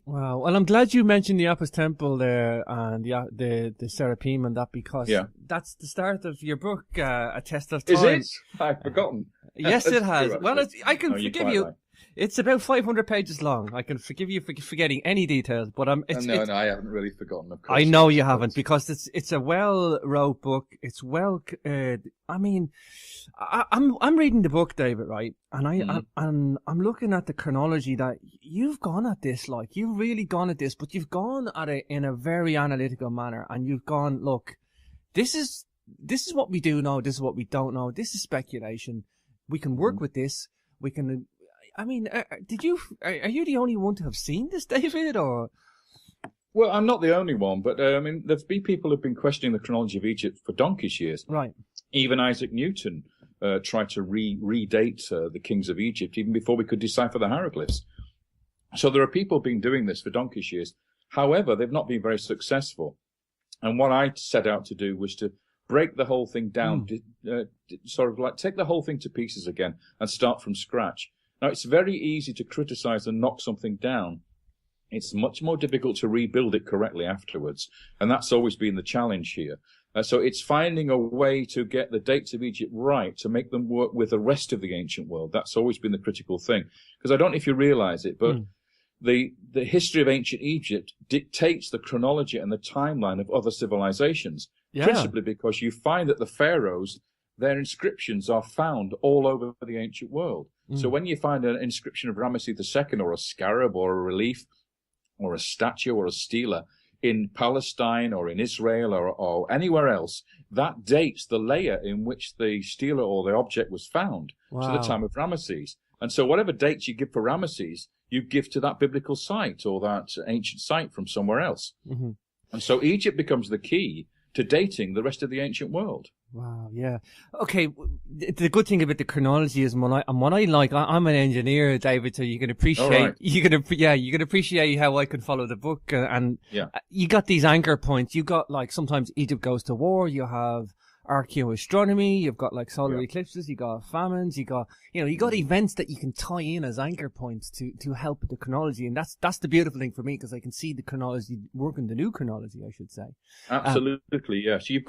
Wow. Well, I'm glad you mentioned the Apis Temple there and the Seraphim and that, because that's the start of your book, A Test of Time. Is it? I've forgotten. Yes, it has. True, well, I can forgive you. Right. It's about 500 pages long. I can forgive you for forgetting any details, but no, I haven't really forgotten. Of course, I know you haven't, because it's a well-wrote book. It's well. I mean, I'm reading the book, David, right? And I'm looking at the chronology that you've gone at this. Like, you've really gone at this, but you've gone at it in a very analytical manner, and you've gone, look, this is what we do know. This is what we don't know. This is speculation. We can work with this. We can. I mean, are you the only one to have seen this, David, or? Well, I'm not the only one, but I mean, there's been people who've been questioning the chronology of Egypt for donkey's years. Right. Even Isaac Newton tried to redate the kings of Egypt even before we could decipher the hieroglyphs. So there are people been doing this for donkey's years. However, they've not been very successful. And what I set out to do was to break the whole thing down, sort of like take the whole thing to pieces again and start from scratch. Now, it's very easy to criticize and knock something down. It's much more difficult to rebuild it correctly afterwards. And that's always been the challenge here. So it's finding a way to get the dates of Egypt right, to make them work with the rest of the ancient world. That's always been the critical thing. Because I don't know if you realize it, but the history of ancient Egypt dictates the chronology and the timeline of other civilizations. Yeah. Principally because you find that the pharaohs, their inscriptions are found all over the ancient world. So when you find an inscription of Rameses II, or a scarab, or a relief, or a statue, or a stela in Palestine, or in Israel, or anywhere else, that dates the layer in which the stela or the object was found to the time of Rameses. And so whatever dates you give for Rameses, you give to that biblical site or that ancient site from somewhere else. And so Egypt becomes the key to dating the rest of the ancient world. Wow, yeah. Okay, the good thing about the chronology is what I like. I'm an engineer, David, so you can appreciate you can appreciate how I can follow the book, and you got these anchor points. You got, like, sometimes Egypt goes to war. You have archaeoastronomy. You've got, like, solar eclipses. You got famines. You got events that you can tie in as anchor points to help with the chronology, and that's the beautiful thing for me, because I can see the chronology working, the new chronology, I should say. Absolutely, yes. You've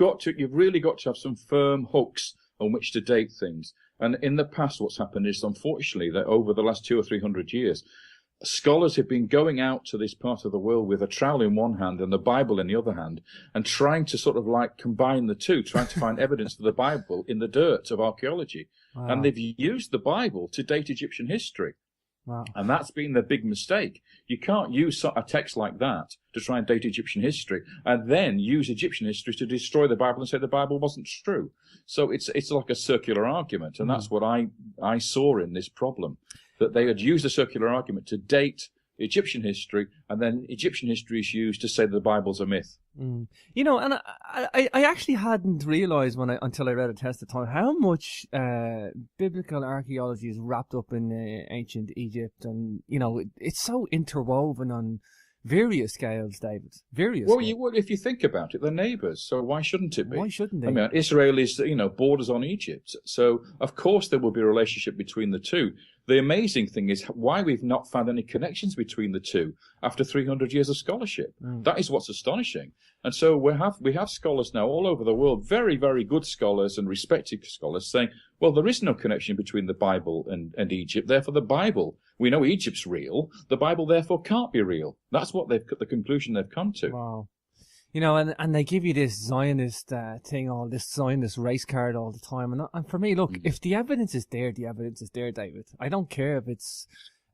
really got to have some firm hooks on which to date things. And in the past, what's happened is, unfortunately, that over the last 200 or 300 years, scholars have been going out to this part of the world with a trowel in one hand and the Bible in the other hand, and trying to sort of like combine the two, trying to find evidence for the Bible in the dirt of archaeology. Wow. And they've used the Bible to date Egyptian history. Wow. And that's been the big mistake. You can't use a text like that to try and date Egyptian history and then use Egyptian history to destroy the Bible and say the Bible wasn't true. So it's like a circular argument, and that's what I saw in this problem. That they had used a circular argument to date Egyptian history, and then Egyptian history is used to say that the Bible's a myth. You know, and I actually hadn't realised until I read A Test of Time how much biblical archaeology is wrapped up in ancient Egypt, and you know, it's so interwoven on various scales, David. Well, you would if you think about it. They're neighbours, so why shouldn't it be? Why shouldn't they? I mean, Israel is, borders on Egypt, so of course there will be a relationship between the two. The amazing thing is why we've not found any connections between the two after 300 years of scholarship. That is what's astonishing. And so we have scholars now all over the world, very, very good scholars and respected scholars, saying, well, there is no connection between the Bible and Egypt. Therefore, the Bible, we know Egypt's real. The Bible, therefore, can't be real. That's what the conclusion they've come to. Wow. You know, and they give you this Zionist this Zionist race card all the time. And for me, look, if the evidence is there, the evidence is there, David. I don't care if it's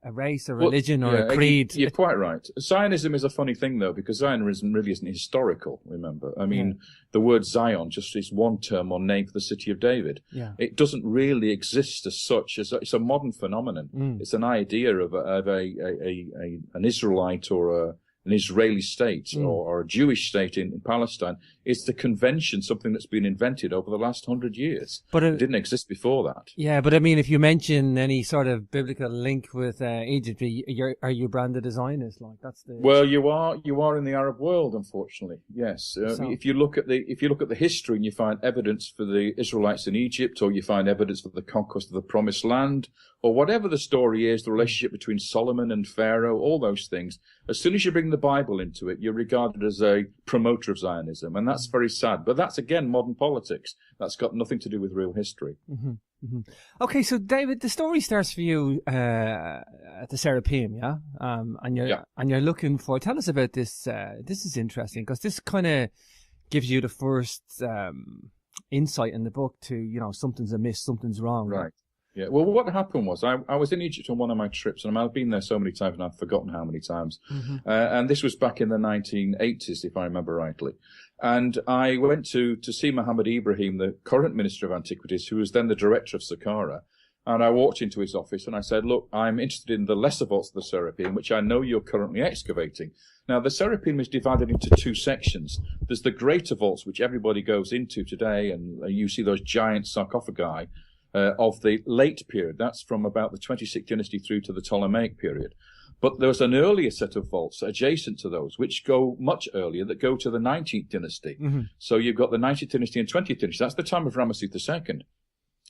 a race, a religion, or a creed. You're quite right. Zionism is a funny thing, though, because Zionism really isn't historical, remember. I mean, the word Zion just is one term or name for the city of David. Yeah. It doesn't really exist as such. It's a modern phenomenon. It's an idea of an Israelite or an Israeli state or a Jewish state in Palestine. It's the convention, something that's been invented over the last 100 years. But it didn't exist before that. Yeah, but I mean, if you mention any sort of biblical link with Egypt, are you branded as Zionist? Like, that's the... Well, you are in the Arab world, unfortunately. Yes. If you look at the history and you find evidence for the Israelites in Egypt, or you find evidence for the conquest of the Promised Land, or whatever the story is, the relationship between Solomon and Pharaoh, all those things, as soon as you bring the Bible into it, you're regarded as a promoter of Zionism. And that's very sad. But that's, again, modern politics. That's got nothing to do with real history. Mm-hmm. Mm-hmm. Okay, so David, the story starts for you at the Serapeum, yeah? And you're looking for, tell us about this. This is interesting because this kind of gives you the first insight in the book to, you know, something's amiss, something's wrong. Right. Yeah. Well, what happened was I was in Egypt on one of my trips, and I've been there so many times, and I've forgotten how many times. Mm-hmm. And this was back in the 1980s, if I remember rightly. And I went to see Muhammad Ibrahim, the current Minister of Antiquities, who was then the director of Saqqara. And I walked into his office and I said, look, I'm interested in the lesser vaults of the Serapeum, which I know you're currently excavating. Now, the Serapeum is divided into two sections. There's the greater vaults, which everybody goes into today, and you see those giant sarcophagi of the late period. That's from about the 26th dynasty through to the Ptolemaic period. But there's an earlier set of vaults adjacent to those, which go much earlier, that go to the 19th dynasty. Mm-hmm. So you've got the 19th dynasty and 20th dynasty. That's the time of Rameses II.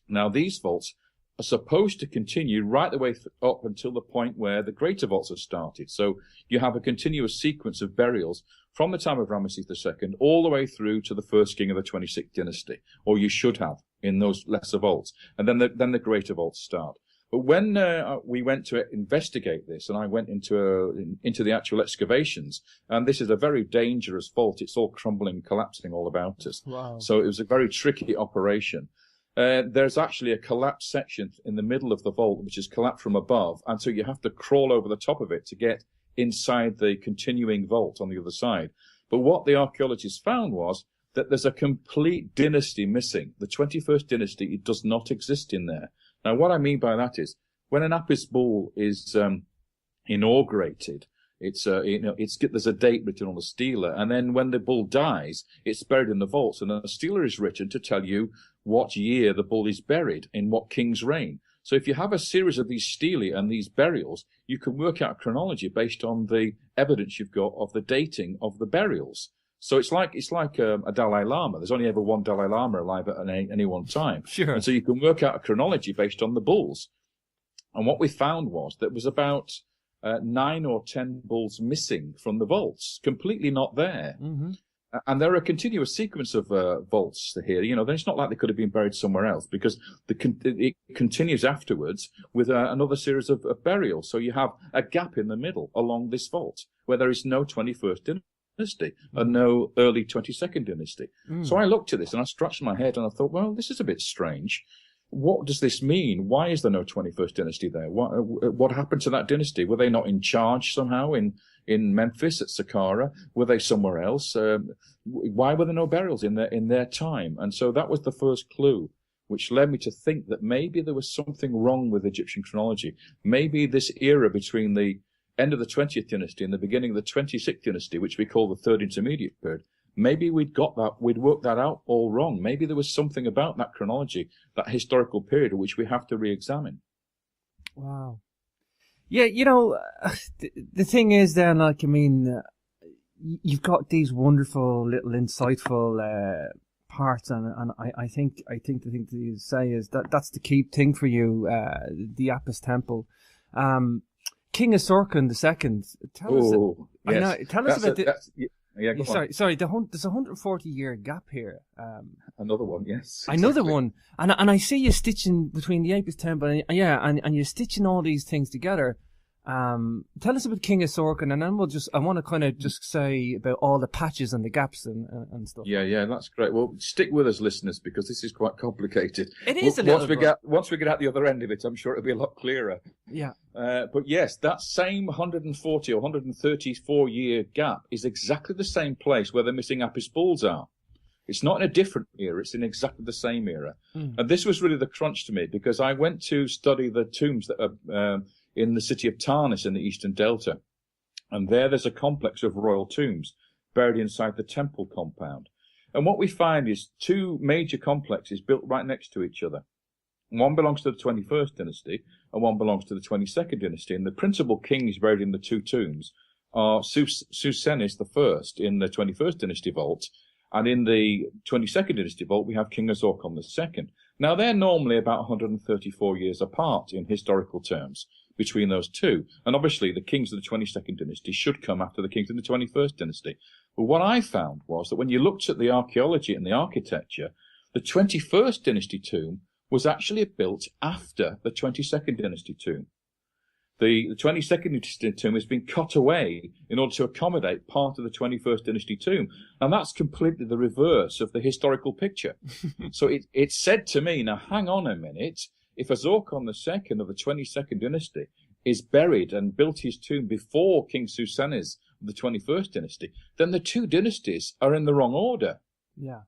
Now, these vaults are supposed to continue right the way up until the point where the greater vaults are started. So you have a continuous sequence of burials from the time of Rameses II all the way through to the first king of the 26th dynasty, or you should have in those lesser vaults. And then the greater vaults start. But when we went to investigate this, and I went into the actual excavations, and this is a very dangerous vault. It's all crumbling, collapsing all about us. Wow. So it was a very tricky operation. There's actually a collapsed section in the middle of the vault, which is collapsed from above, and so you have to crawl over the top of it to get inside the continuing vault on the other side. But what the archaeologists found was that there's a complete dynasty missing. The 21st dynasty, it does not exist in there. Now, what I mean by that is, when an Apis bull is inaugurated, there's a date written on the stela, and then when the bull dies, it's buried in the vaults, and a stela is written to tell you what year the bull is buried, in what king's reign. So if you have a series of these stelae and these burials, you can work out chronology based on the evidence you've got of the dating of the burials. So it's like a Dalai Lama. There's only ever one Dalai Lama alive at any one time. Sure. And so you can work out a chronology based on the bulls. And what we found was that was about 9 or 10 bulls missing from the vaults, completely not there. Mm-hmm. And there are a continuous sequence of vaults here. You know, it's not like they could have been buried somewhere else, because it continues afterwards with another series of burials. So you have a gap in the middle along this vault where there is no 21st dynasty and no early 22nd dynasty. So I looked at this and I scratched my head and I thought, well, this is a bit strange. What does this mean? Why is there no 21st dynasty there? What happened to that dynasty? Were they not in charge somehow in Memphis at Saqqara? Were they somewhere else? Why were there no burials in their time? And so that was the first clue, which led me to think that maybe there was something wrong with Egyptian chronology. Maybe this era between the end of the 20th dynasty and the beginning of the 26th dynasty, which we call the third intermediate period, maybe we'd worked that out all wrong. Maybe there was something about that chronology, that historical period, which we have to re-examine. Wow. Yeah, you know, the thing is then, like, I mean, you've got these wonderful little insightful parts, and I think the thing to say is that that's the key thing for you, the Apis Temple. King Asurkan II. Tell us about this. Sorry. There's a 140-year gap here. Another one, yes. Another one, and I see you stitching between the Apis Temple, and you're stitching all these things together. Tell us about King Asurkan, and then I want to kind of just say about all the patches and the gaps and stuff. Yeah, that's great. Well, stick with us, listeners, because this is quite complicated. It is once we get out the other end of it, I'm sure it'll be a lot clearer. Yeah. But yes, that same 140 or 134-year gap is exactly the same place where the missing Apis bulls are. It's not in a different era, it's in exactly the same era. And this was really the crunch to me, because I went to study the tombs that are in the city of Tarnis in the Eastern Delta. And there's a complex of royal tombs buried inside the temple compound. And what we find is two major complexes built right next to each other. One belongs to the 21st dynasty and one belongs to the 22nd dynasty. And the principal kings buried in the two tombs are Susenis I in the 21st dynasty vault, and in the 22nd dynasty vault we have King Asurkan II. Now, they're normally about 134 years apart in historical terms between those two. And obviously, the kings of the 22nd dynasty should come after the kings of the 21st dynasty. But what I found was that when you looked at the archaeology and the architecture, the 21st dynasty tomb was actually built after the 22nd dynasty tomb. The 22nd dynasty tomb has been cut away in order to accommodate part of the 21st dynasty tomb. And that's completely the reverse of the historical picture. So it said to me, now hang on a minute, if Azorkon II of the 22nd dynasty is buried and built his tomb before King Susenes of the 21st dynasty, then the two dynasties are in the wrong order. Yeah.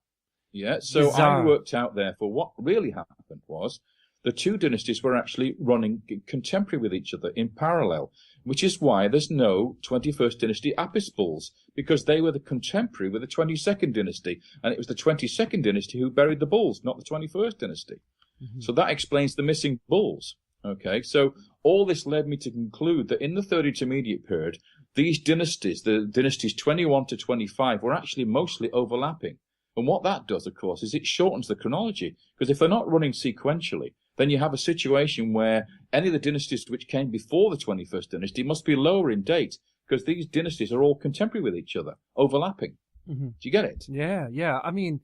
Yeah, so Bizarre. I worked out, therefore, what really happened was the two dynasties were actually running contemporary with each other in parallel, which is why there's no 21st dynasty apis bulls, because they were the contemporary with the 22nd dynasty, and it was the 22nd dynasty who buried the bulls, not the 21st dynasty. Mm-hmm. So that explains the missing bulls. Okay, so all this led me to conclude that in the Third Intermediate period, these dynasties, the dynasties 21 to 25, were actually mostly overlapping. And what that does, of course, is it shortens the chronology, because if they're not running sequentially, then you have a situation where any of the dynasties which came before the 21st dynasty must be lower in date, because these dynasties are all contemporary with each other, overlapping. Mm-hmm. Do you get it? Yeah. I mean,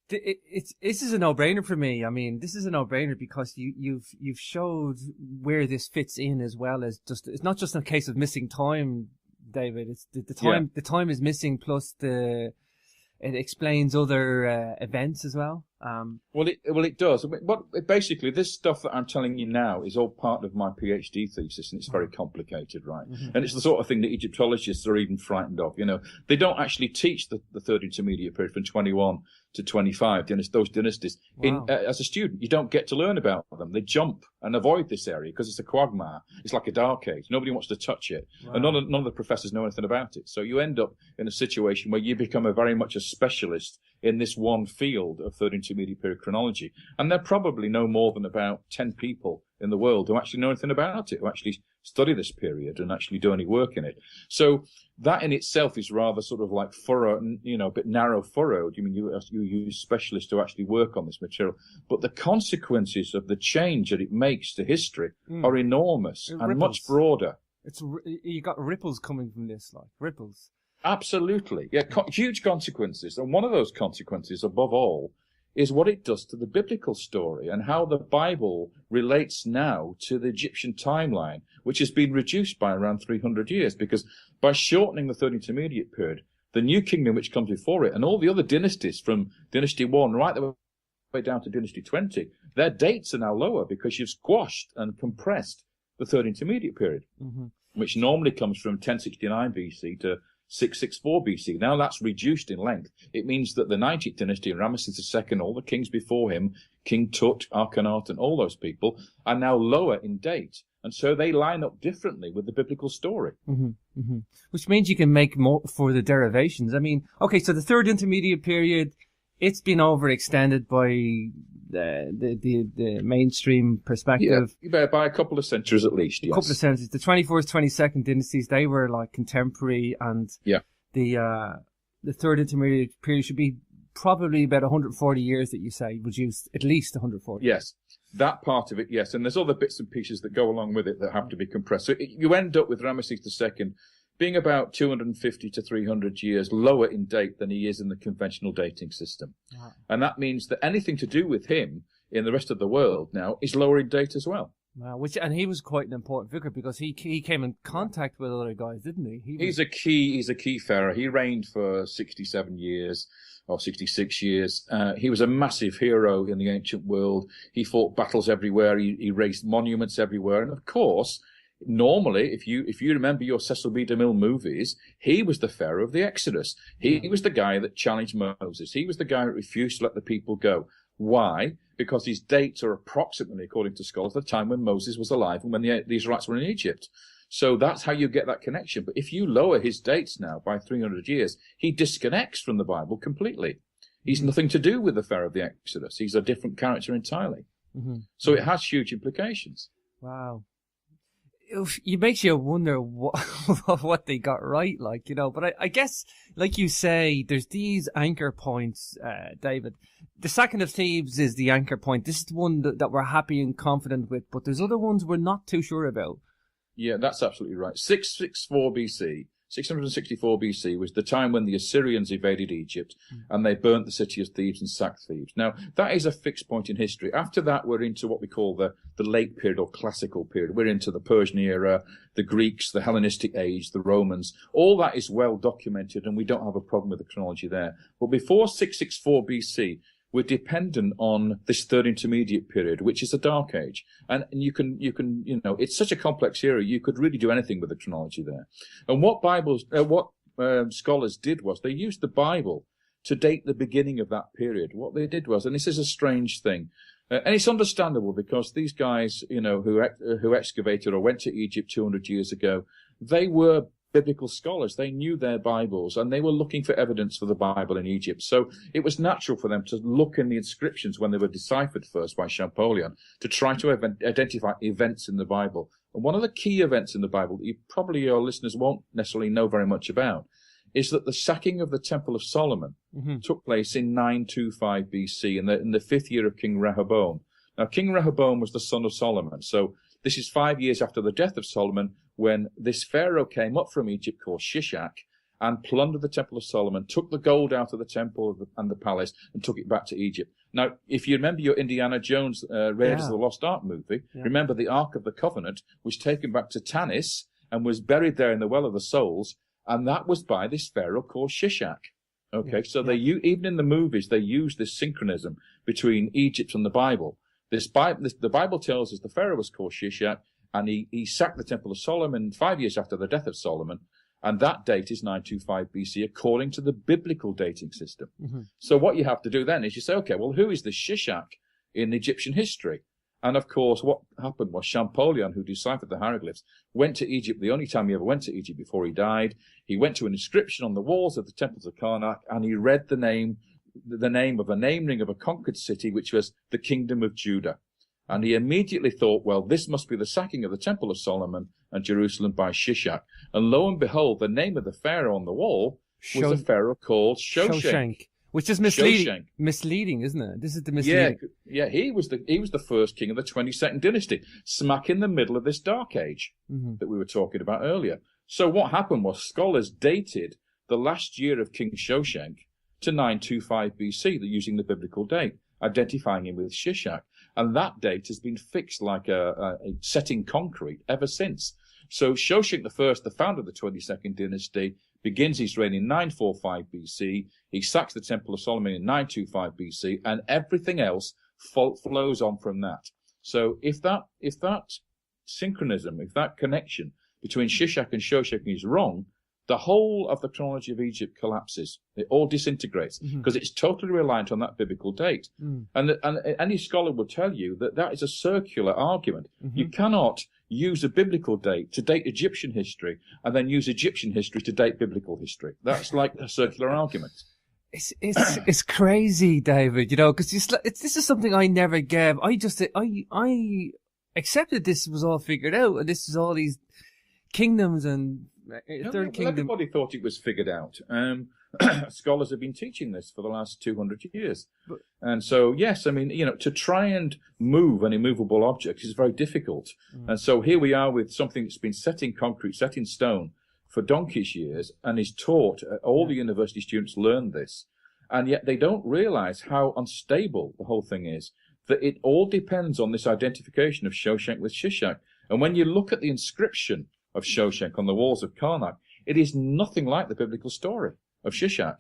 this is a no-brainer for me. I mean, this is a no-brainer because you've showed where this fits in, as well as just, it's not just a case of missing time, David. It's the time. Yeah. The time is missing, plus it explains other events as well. Well, it does. Basically, this stuff that I'm telling you now is all part of my PhD thesis, and it's very complicated, right? Mm-hmm. And it's the sort of thing that Egyptologists are even frightened of. You know, they don't actually teach the Third Intermediate period from 21 to 25, those dynasties. Wow. As a student, you don't get to learn about them. They jump and avoid this area because it's a quagmire. It's like a dark age. Nobody wants to touch it. Wow. And none of the professors know anything about it. So you end up in a situation where you become very much a specialist in this one field of Third Intermediate period chronology. And there are probably no more than about 10 people in the world who actually know anything about it, who actually study this period and actually do any work in it. So that in itself is rather sort of like furrowed, a bit narrow furrowed. You mean you use specialists to actually work on this material. But the consequences of the change that it makes to history are enormous and much broader. You got ripples coming from this, like ripples. Absolutely. Yeah, huge consequences. And one of those consequences, above all, is what it does to the biblical story and how the Bible relates now to the Egyptian timeline, which has been reduced by around 300 years, because by shortening the Third Intermediate period, the new kingdom which comes before it and all the other dynasties from Dynasty 1 right the way down to Dynasty 20, their dates are now lower because you've squashed and compressed the Third Intermediate period, which normally comes from 1069 BC to 664 BC. Now that's reduced in length. It means that the 19th dynasty, Rameses II, all the kings before him, King Tut, Akhenaten, all those people, are now lower in date. And so they line up differently with the biblical story. Which means you can make more for the derivations. I mean, okay, so the Third Intermediate period, it's been overextended by the mainstream perspective. Yeah, by a couple of centuries at least, yes. A couple of centuries. The 21st, 22nd dynasties, they were like contemporary, and the Third Intermediate period should be probably about 140 years that you say, reduced at least 140. Yes, that part of it, yes. And there's other bits and pieces that go along with it that have to be compressed. So you end up with Rameses II being about 250 to 300 years lower in date than he is in the conventional dating system. Wow. And that means that anything to do with him in the rest of the world now is lower in date as well. Wow, and he was quite an important figure because he came in contact with other guys, didn't he? He's a key pharaoh. He reigned for 67 years or 66 years. He was a massive hero in the ancient world. He fought battles everywhere. He raised monuments everywhere. And of course, normally, if you remember your Cecil B. DeMille movies, he was the pharaoh of the Exodus. He was the guy that challenged Moses. He was the guy that refused to let the people go. Why? Because his dates are approximately, according to scholars, the time when Moses was alive and when the Israelites were in Egypt. So that's how you get that connection. But if you lower his dates now by 300 years, he disconnects from the Bible completely. He's nothing to do with the pharaoh of the Exodus. He's a different character entirely. So it has huge implications. Wow. it makes you wonder what they got right, like, But I guess, like you say, there's these anchor points, David. The sacking of Thebes is the anchor point. This is the one that we're happy and confident with, but there's other ones we're not too sure about. Yeah, that's absolutely right. 664 BC was the time when the Assyrians invaded Egypt and they burnt the city of Thebes and sacked Thebes. Now, that is a fixed point in history. After that, we're into what we call the late period or classical period. We're into the Persian era, the Greeks, the Hellenistic age, the Romans. All that is well documented, and we don't have a problem with the chronology there. But before 664 BC, we're dependent on this third intermediate period, which is the Dark Age. And you can, it's such a complex era, you could really do anything with the chronology there. And what scholars did was they used the Bible to date the beginning of that period. What they did was, and this is a strange thing, and it's understandable because these guys, who excavated or went to Egypt 200 years ago, they were biblical scholars. They knew their Bibles, and they were looking for evidence for the Bible in Egypt. So it was natural for them to look in the inscriptions when they were deciphered first by Champollion to try to identify events in the Bible. And one of the key events in the Bible that your listeners won't necessarily know very much about is that the sacking of the Temple of Solomon took place in 925 BC in the 5th year of King Rehoboam. Now, King Rehoboam was the son of Solomon. So this is 5 years after the death of Solomon, when this pharaoh came up from Egypt called Shishak and plundered the Temple of Solomon, took the gold out of the temple and the palace and took it back to Egypt. Now, if you remember your Indiana Jones Raiders of the Lost Ark movie, remember the Ark of the Covenant was taken back to Tanis and was buried there in the Well of the Souls, and that was by this pharaoh called Shishak. Okay, so they even in the movies, they use this synchronism between Egypt and the Bible. The Bible tells us the pharaoh was called Shishak, and he sacked the Temple of Solomon 5 years after the death of Solomon, and that date is 925 BC according to the biblical dating system. So what you have to do then is you say, okay, well, who is this Shishak in Egyptian history? And of course, what happened was Champollion, who deciphered the hieroglyphs, went to Egypt the only time he ever went to Egypt before he died. He went to an inscription on the walls of the temples of Karnak, and he read the name of a name ring of a conquered city, which was the Kingdom of Judah. And he immediately thought, well, this must be the sacking of the Temple of Solomon and Jerusalem by Shishak. And lo and behold, the name of the pharaoh on the wall was a pharaoh called Shoshenq. Which is misleading. Misleading, isn't it? This is the misleading. Yeah, he was the first king of the 22nd dynasty, smack in the middle of this Dark Age that we were talking about earlier. So what happened was scholars dated the last year of King Shoshenq to 925 BC, using the biblical date, identifying him with Shishak. And that date has been fixed like a set in concrete ever since. So Shoshenq I, the founder of the 22nd dynasty, begins his reign in 945 BC. He sacks the Temple of Solomon in 925 BC, and everything else flows on from that. So if that synchronism, if that connection between Shishak and Shoshenq is wrong, the whole of the chronology of Egypt collapses. It all disintegrates because it's totally reliant on that biblical date. And any scholar will tell you that is a circular argument. You cannot use a biblical date to date Egyptian history and then use Egyptian history to date biblical history. That's like a circular argument. It's crazy, David, because this is something I never gave. I accepted this was all figured out, and this is all these kingdoms and third kingdom. Everybody thought it was figured out. Scholars have been teaching this for the last 200 years. And so, yes, I mean, to try and move an immovable object is very difficult. And so here we are with something that's been set in concrete, set in stone for donkey's years, and is taught. All the university students learn this. And yet they don't realize how unstable the whole thing is, that it all depends on this identification of Shoshenq with Shishak. And when you look at the inscription of Shoshenq on the walls of Karnak, it is nothing like the biblical story of Shishak.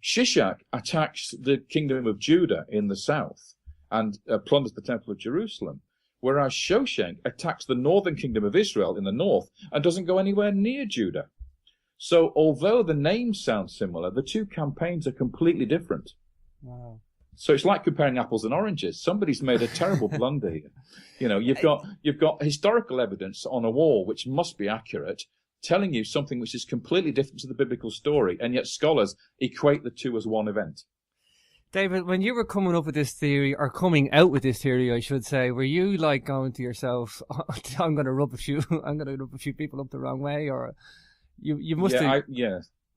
Shishak attacks the kingdom of Judah in the south and plunders the temple of Jerusalem, whereas Shoshenq attacks the northern kingdom of Israel in the north and doesn't go anywhere near Judah. So although the names sound similar, the two campaigns are completely different. Wow. So it's like comparing apples and oranges. Somebody's made a terrible blunder here. You've got historical evidence on a wall which must be accurate, telling you something which is completely different to the biblical story, and yet scholars equate the two as one event. David, when you were coming up with this theory, or coming out with this theory, I should say, were you like going to yourself, I'm going to rub a few people up the wrong way, or you must have...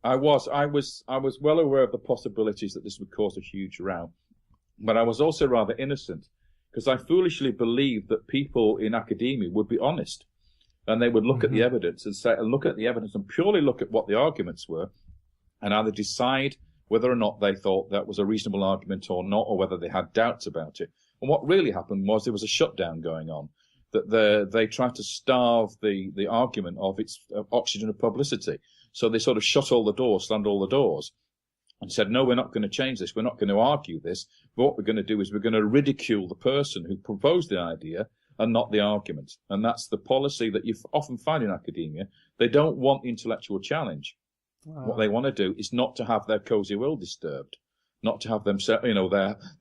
I was well aware of the possibilities that this would cause a huge row, but I was also rather innocent, because I foolishly believed that people in academia would be honest, and they would look at the evidence and purely look at what the arguments were, and either decide whether or not they thought that was a reasonable argument or not, or whether they had doubts about it. And what really happened was there was a shutdown going on, that they tried to starve the argument of its oxygen of publicity. So they sort of shut all the doors, slammed all the doors, and said, no, we're not going to change this. We're not going to argue this. But what we're going to do is we're going to ridicule the person who proposed the idea and not the argument. And that's the policy that you often find in academia. They don't want intellectual challenge. Wow. What they want to do is not to have their cozy will disturbed, not to have them,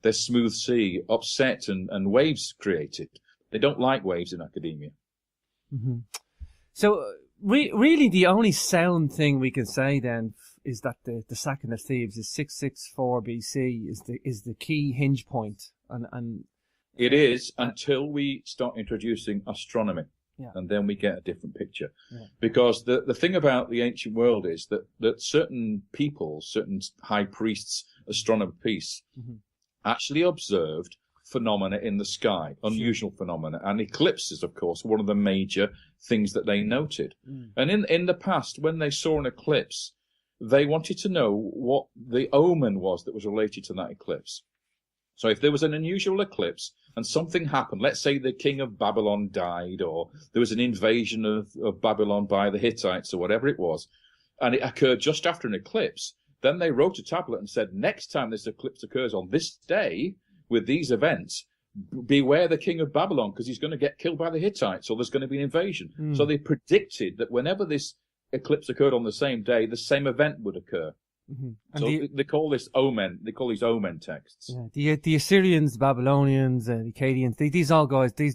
their smooth sea upset and waves created. They don't like waves in academia. Mm-hmm. So really the only sound thing we can say then is that the sacking of Thebes is 664 BC is the key hinge point. And it is until we start introducing astronomy. Yeah. And then we get a different picture. Yeah. Because the thing about the ancient world is that certain people, certain high priests, astronomer priests, actually observed phenomena in the sky, unusual phenomena. And eclipses, of course, one of the major things that they noted. And in the past, when they saw an eclipse, they wanted to know what the omen was that was related to that eclipse. So if there was an unusual eclipse and something happened, let's say the king of Babylon died, or there was an invasion of Babylon by the Hittites or whatever it was, and it occurred just after an eclipse, then they wrote a tablet and said, next time this eclipse occurs on this day with these events, beware the king of Babylon, because he's going to get killed by the Hittites, or there's going to be an invasion. So they predicted that whenever this eclipse occurred on the same day, the same event would occur. So they call this omen. They call these omen texts. Yeah, the Assyrians, the Babylonians, the Akkadians.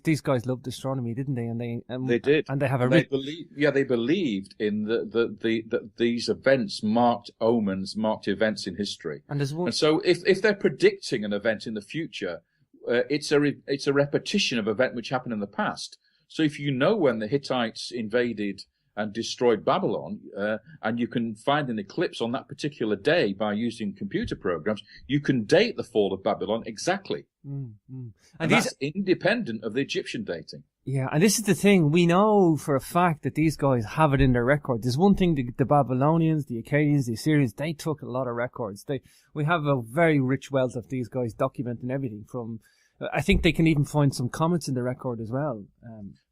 These guys loved astronomy, didn't they? And they did. And they have a. They believed in that these events marked omens, marked events in history. And so if they're predicting an event in the future, it's a repetition of an event which happened in the past. So if you know when the Hittites invaded and destroyed Babylon, and you can find an eclipse on that particular day by using computer programs, you can date the fall of Babylon exactly. And that's independent of the Egyptian dating. Yeah, and this is the thing. We know for a fact that these guys have it in their record. There's one thing, the Babylonians, the Akkadians, the Assyrians, they took a lot of records. We have a very rich wealth of these guys documenting everything from... I think they can even find some comments in the record as well.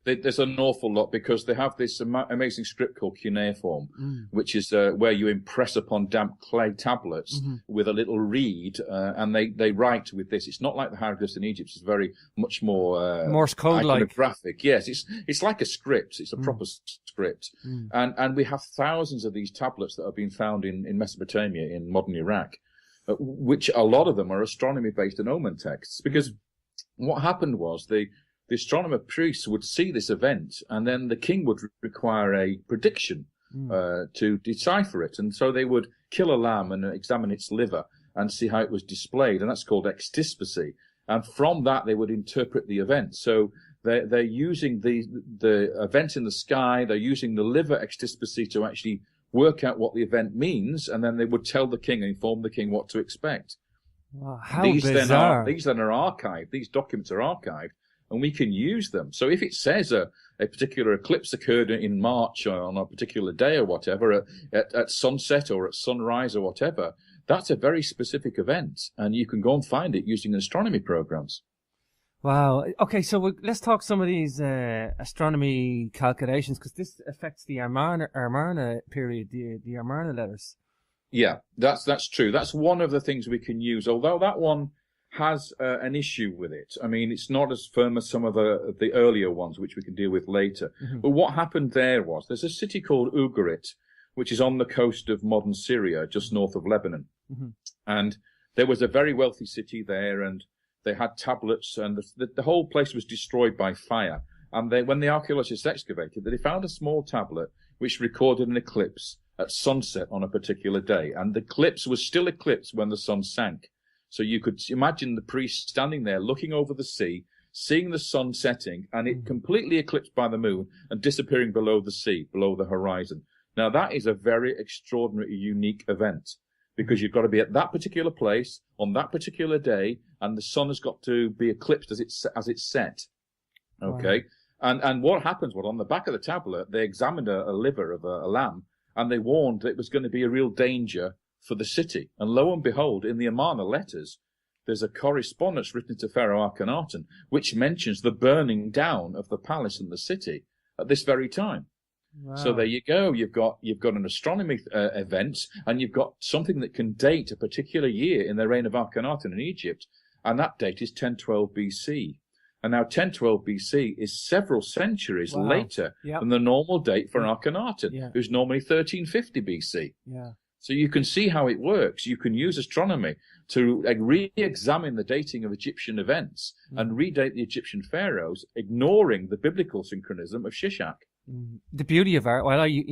There's an awful lot, because they have this amazing script called cuneiform, which is where you impress upon damp clay tablets with a little reed, and they write with this. It's not like the hieroglyphs in Egypt. It's very much more Morse code-like. Iconographic. Yes, it's like a script. It's a proper script, and we have thousands of these tablets that have been found in Mesopotamia, in modern Iraq, which a lot of them are astronomy-based and omen texts, because what happened was the astronomer priests would see this event, and then the king would require a prediction to decipher it. And so they would kill a lamb and examine its liver and see how it was displayed, and that's called extispicy. And from that, they would interpret the event. So they're using the event in the sky, they're using the liver extispicy to actually work out what the event means, and then they would tell the king and inform the king what to expect. Wow, how bizarre. These then are archived. These documents are archived, and we can use them. So if it says a particular eclipse occurred in March or on a particular day or whatever, at sunset or at sunrise or whatever, that's a very specific event, and you can go and find it using astronomy programs. Wow. Okay, so let's talk some of these astronomy calculations, because this affects the Amarna period, the Amarna letters. Yeah, that's true. That's one of the things we can use, although that one has an issue with it. I mean, it's not as firm as some of the earlier ones, which we can deal with later. But what happened there was, there's a city called Ugarit, which is on the coast of modern Syria, just north of Lebanon. And there was a very wealthy city there, and they had tablets, and the whole place was destroyed by fire. And when the archaeologists excavated, they found a small tablet which recorded an eclipse at sunset on a particular day, and the eclipse was still eclipsed when the sun sank. So you could imagine the priest standing there looking over the sea, seeing the sun setting, and it completely eclipsed by the moon and disappearing below the sea, below the horizon. Now, that is a very extraordinary, unique event, because you've got to be at that particular place on that particular day, and the sun has got to be eclipsed as it's set. Okay? Wow. And what happens, well, on the back of the tablet, they examined a liver of a lamb, and they warned that it was going to be a real danger for the city. And lo and behold, in the Amarna letters, there's a correspondence written to Pharaoh Akhenaten, which mentions the burning down of the palace and the city at this very time. Wow. So there you go. You've got an astronomy event, and you've got something that can date a particular year in the reign of Akhenaten in Egypt, and that date is 1012 BC. And now 1012 BC is several centuries later than the normal date for Akhenaten, who's normally 1350 BC. Yeah. So you can see how it works. You can use astronomy to re-examine the dating of Egyptian events and redate the Egyptian pharaohs, ignoring the biblical synchronism of Shishak. The beauty of I use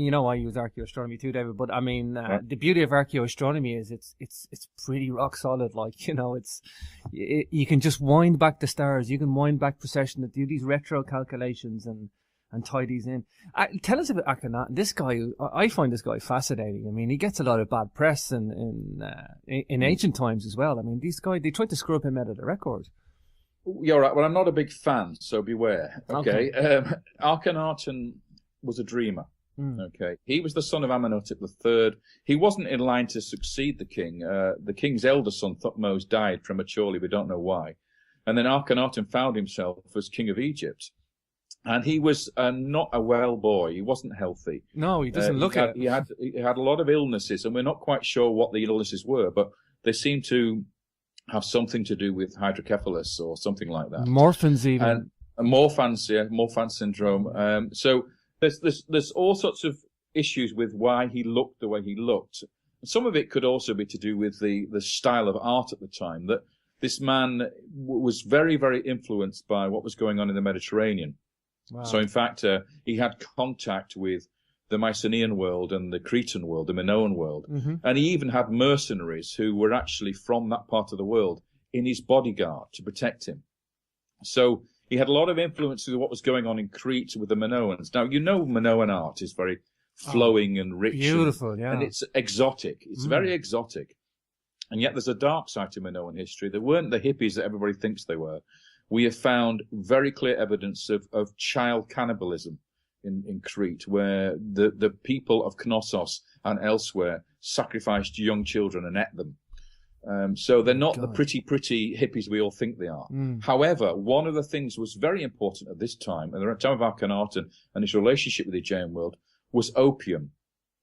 archaeoastronomy too, David. But I mean, the beauty of archaeoastronomy is it's pretty rock solid. Like, you can just wind back the stars. You can wind back precession and do these retro calculations and tie these in. Tell us about Akhenaten. This guy, I find this guy fascinating. I mean, he gets a lot of bad press in ancient times as well. I mean, they tried to screw up him out of the record. You're right. Well, I'm not a big fan, so beware. Okay. Akhenaten was a dreamer. Okay. He was the son of Amenhotep III. He wasn't in line to succeed the king. The king's elder son, Thutmose, died prematurely. We don't know why. And then Akhenaten found himself as king of Egypt. And he was not a well boy. He wasn't healthy. No, he doesn't look it. He had a lot of illnesses, and we're not quite sure what the illnesses were, but they seem to have something to do with hydrocephalus or something like that. Morphans even. And Morphan syndrome. So there's all sorts of issues with why he looked the way he looked. Some of it could also be to do with the style of art at the time, that this man was very, very influenced by what was going on in the Mediterranean. Wow. So, in fact, he had contact with the Mycenaean world and the Cretan world, the Minoan world. Mm-hmm. And he even had mercenaries who were actually from that part of the world in his bodyguard to protect him. So he had a lot of influence with what was going on in Crete with the Minoans. Now, Minoan art is very flowing and rich. Beautiful, and it's exotic. It's very exotic. And yet there's a dark side to Minoan history. They weren't the hippies that everybody thinks they were. We have found very clear evidence of child cannibalism in Crete, where the people of Knossos and elsewhere sacrificed young children and ate them. So they're not the pretty hippies we all think they are. However, one of the things was very important at this time, and at the time of Akhenaten and his relationship with the Aegean world, was opium.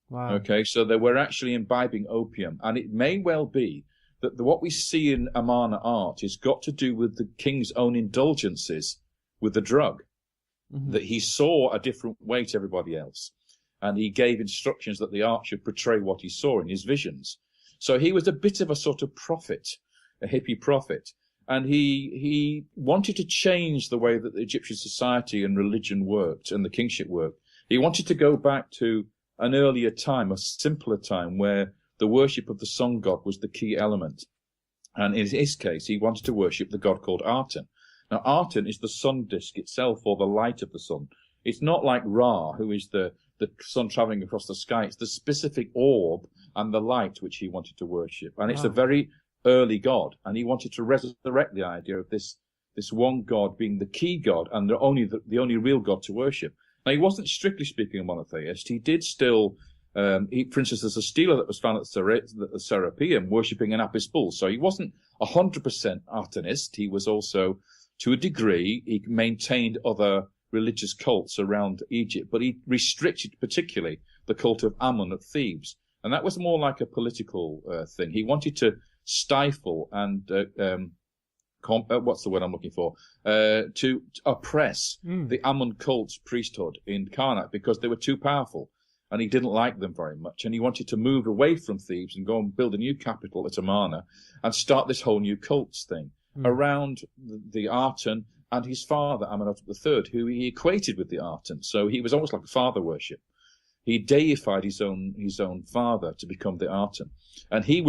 Wow. Okay, so they were actually imbibing opium, and it may well be that what we see in Amarna art has got to do with the king's own indulgences with the drug, that he saw a different way to everybody else, and he gave instructions that the art should portray what he saw in his visions. So he was a bit of a sort of prophet, a hippie prophet, and he wanted to change the way that the Egyptian society and religion worked and the kingship worked. He wanted to go back to an earlier time, a simpler time, where the worship of the sun god was the key element. And in his case, he wanted to worship the god called Aten. Now, Aten is the sun disk itself, or the light of the sun. It's not like Ra, who is the sun traveling across the sky. It's the specific orb and the light which he wanted to worship. And it's a very early god. And he wanted to resurrect the idea of this one god being the key god and the only real god to worship. Now, he wasn't strictly speaking a monotheist. He did still... for instance, there's a stela that was found at the Serapeum worshipping an Apis bull. So he wasn't 100% Atenist. He was also, to a degree, he maintained other religious cults around Egypt, but he restricted particularly the cult of Ammon at Thebes. And that was more like a political thing. He wanted to stifle and, what's the word I'm looking for? To oppress the Ammon cult priesthood in Karnak because they were too powerful. And he didn't like them very much. And he wanted to move away from Thebes and go and build a new capital at Amarna and start this whole new cults thing around the Aten and his father, Amenhotep III, who he equated with the Aten. So he was almost like a father worship. He deified his own father to become the Aten. And he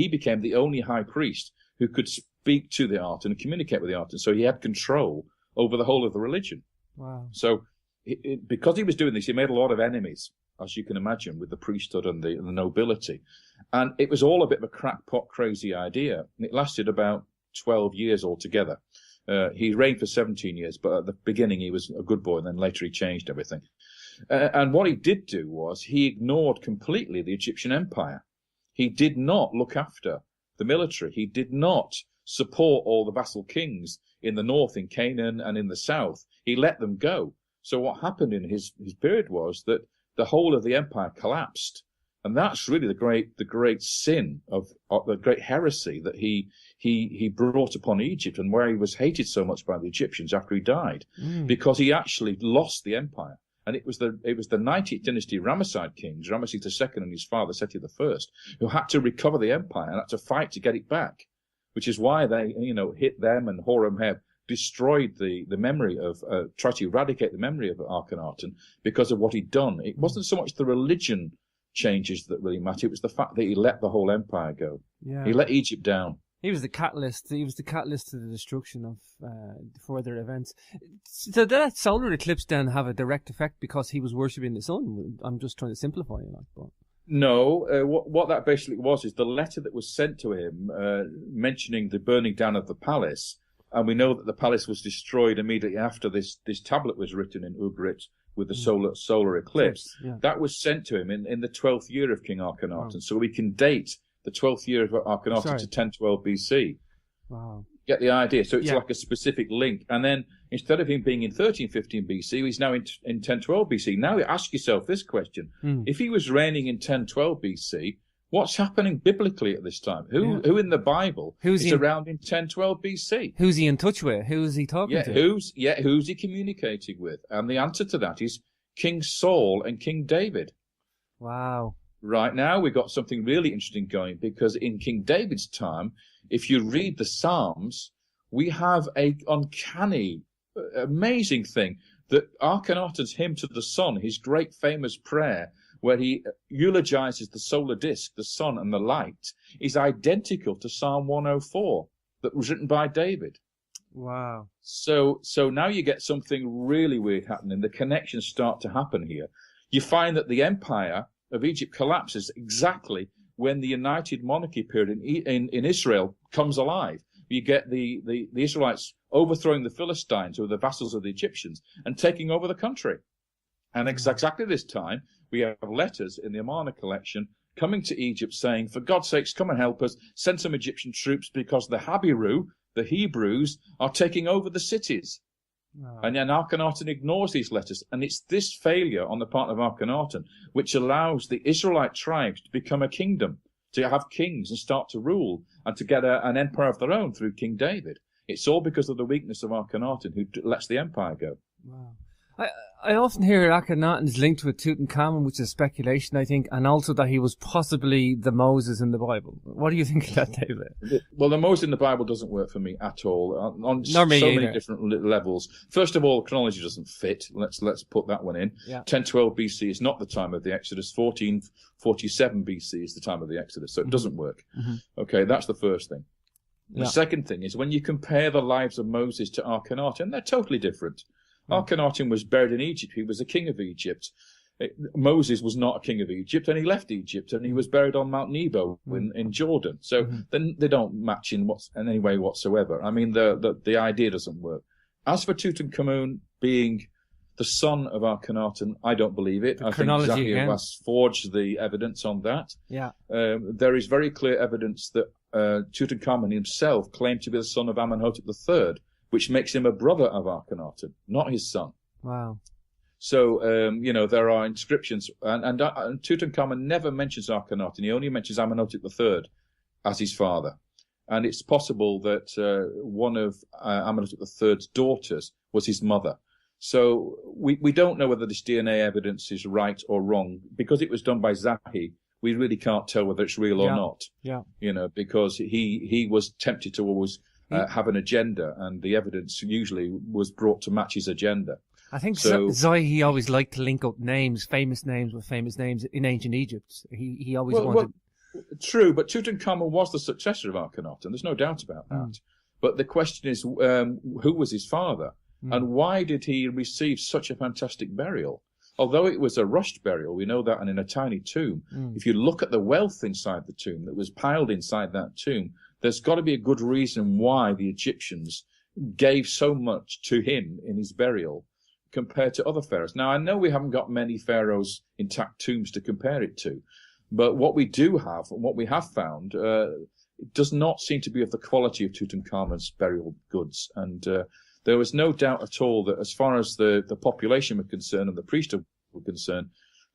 became the only high priest who could speak to the art and communicate with the art. And so he had control over the whole of the religion. Wow. So because he was doing this, he made a lot of enemies, as you can imagine, with the priesthood and the nobility. And it was all a bit of a crackpot, crazy idea. And it lasted about 12 years altogether. He reigned for 17 years, but at the beginning he was a good boy, and then later he changed everything. And what he did do was he ignored completely the Egyptian empire. He did not look after the military. He did not support all the vassal kings in the north, in Canaan, and in the south. He let them go. So what happened in his period was that the whole of the empire collapsed. And that's really the great sin of the great heresy that he brought upon Egypt, and where he was hated so much by the Egyptians after he died, because he actually lost the empire. And it was the 19th dynasty Ramesside kings, Rameses II and his father Seti I, who had to recover the empire and had to fight to get it back, which is why they, hit them, and Horemheb destroyed the memory of, tried to eradicate the memory of Akhenaten because of what he'd done. It wasn't so much the religion changes that really mattered. It was the fact that he let the whole empire go. Yeah. He let Egypt down. He was the catalyst. He was the catalyst to the destruction of further events. So did that solar eclipse then have a direct effect because he was worshipping the sun? I'm just trying to simplify it. But no, what that basically was is the letter that was sent to him mentioning the burning down of the palace. And we know that the palace was destroyed immediately after this tablet was written in Ugrit with the solar eclipse. Yeah. That was sent to him in the 12th year of King Akhenaten. Oh. So we can date the 12th year of Akhenaten to 1012 BC. Wow. Get the idea? So it's like a specific link. And then instead of him being in 1315 BC, he's now in 1012 BC. Now you ask yourself this question. If he was reigning in 1012 BC, what's happening biblically at this time? Who in the Bible is around in 1012 BC? Who's he in touch with? Who is he talking to? Who's he communicating with? And the answer to that is King Saul and King David. Wow. Right now we've got something really interesting going, because in King David's time, if you read the Psalms, we have a uncanny, amazing thing that Akhenaten's hymn to the sun, his great famous prayer, where he eulogizes the solar disk, the sun and the light, is identical to Psalm 104 that was written by David. Wow. So now you get something really weird happening. The connections start to happen here. You find that the empire of Egypt collapses exactly when the united monarchy period in Israel comes alive. You get the Israelites overthrowing the Philistines, who are the vassals of the Egyptians, and taking over the country. And exactly this time, we have letters in the Amarna collection coming to Egypt saying, for God's sakes, come and help us, send some Egyptian troops, because the Habiru, the Hebrews, are taking over the cities. Wow. And then Akhenaten ignores these letters. And it's this failure on the part of Akhenaten which allows the Israelite tribes to become a kingdom, to have kings and start to rule, and to get an empire of their own through King David. It's all because of the weakness of Akhenaten, who lets the empire go. Wow. I often hear Akhenaten is linked with Tutankhamun, which is speculation, I think, and also that he was possibly the Moses in the Bible. What do you think of that, David? Well, the Moses in the Bible doesn't work for me at all, on so many different levels. First of all, chronology doesn't fit. Let's put that one in. Yeah. 1012 BC is not the time of the Exodus. 1447 BC is the time of the Exodus, so it doesn't work. Okay, that's the first thing. The second thing is when you compare the lives of Moses to Akhenaten, they're totally different. Akhenaten was buried in Egypt. He was a king of Egypt. Moses was not a king of Egypt, and he left Egypt, and he was buried on Mount Nebo in Jordan. So then they don't match in any way whatsoever. I mean, the idea doesn't work. As for Tutankhamun being the son of Akhenaten, I don't believe it. I think Zahir has forged the evidence on that. Yeah. There is very clear evidence that Tutankhamun himself claimed to be the son of Amenhotep III, which makes him a brother of Akhenaten, not his son. Wow. So, there are inscriptions, and Tutankhamun never mentions Akhenaten. He only mentions Amenhotep III as his father. And it's possible that one of Amenhotep III's daughters was his mother. So we don't know whether this DNA evidence is right or wrong. Because it was done by Zahi, we really can't tell whether it's real or not. Yeah. Because he was tempted to always have an agenda, and the evidence usually was brought to match his agenda. I think Zahi always liked to link up names, famous names with famous names in ancient Egypt. He always wanted... True, but Tutankhamun was the successor of Akhenaten. There's no doubt about that. But the question is, who was his father? And why did he receive such a fantastic burial? Although it was a rushed burial, we know that, and in a tiny tomb, if you look at the wealth inside the tomb that was piled inside that tomb, there's got to be a good reason why the Egyptians gave so much to him in his burial compared to other pharaohs. Now, I know we haven't got many pharaohs' intact tombs to compare it to, but what we do have, and what we have found, it does not seem to be of the quality of Tutankhamun's burial goods. And there was no doubt at all that as far as the population were concerned and the priesthood were concerned,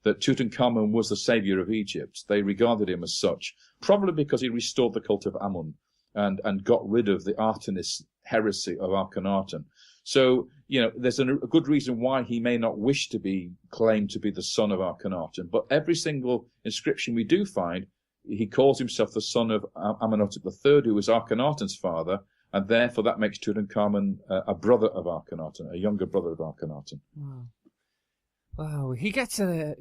that Tutankhamun was the savior of Egypt. They regarded him as such, probably because he restored the cult of Amun and got rid of the Artemis heresy of Akhenaten. So, there's a good reason why he may not wish to be claimed to be the son of Akhenaten. But every single inscription we do find, he calls himself the son of Amenhotep III, who was Akhenaten's father, and therefore that makes Tutankhamun a brother of Akhenaten, a younger brother of Akhenaten. Wow, he gets the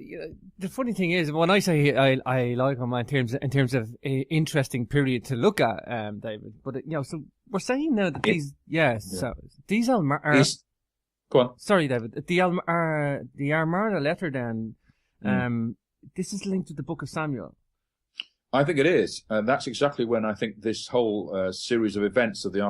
funny thing is, when I say I like him in terms of a interesting period to look at, David. But so we're saying now that so these go on. Sorry, David. The Amarna letter then, this is linked to the Book of Samuel. I think it is, and that's exactly when I think this whole series of events of the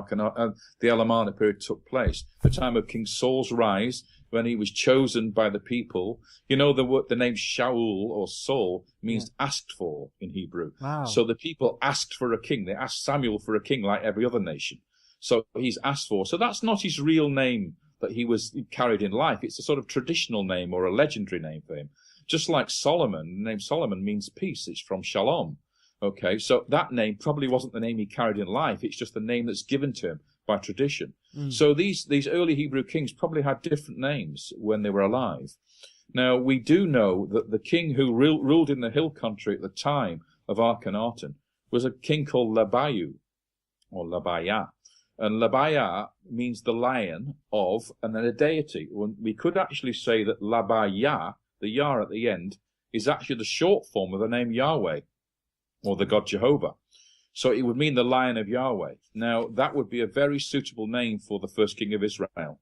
Amarna period took place. The time of King Saul's rise, when he was chosen by the people. The name Shaul or Saul means asked for in Hebrew. Wow. So the people asked for a king. They asked Samuel for a king like every other nation. So he's asked for. So that's not his real name that he carried in life. It's a sort of traditional name or a legendary name for him. Just like Solomon, the name Solomon means peace. It's from Shalom. Okay, so that name probably wasn't the name he carried in life. It's just the name that's given to him by tradition. So these early Hebrew kings probably had different names when they were alive. Now, we do know that the king who ruled in the hill country at the time of Akhenaten was a king called Labayu, or Labaya. And Labaya means the lion of, and then a deity. We could actually say that Labaya, the Yah at the end, is actually the short form of the name Yahweh, or the God Jehovah. So it would mean the Lion of Yahweh. Now, that would be a very suitable name for the first king of Israel.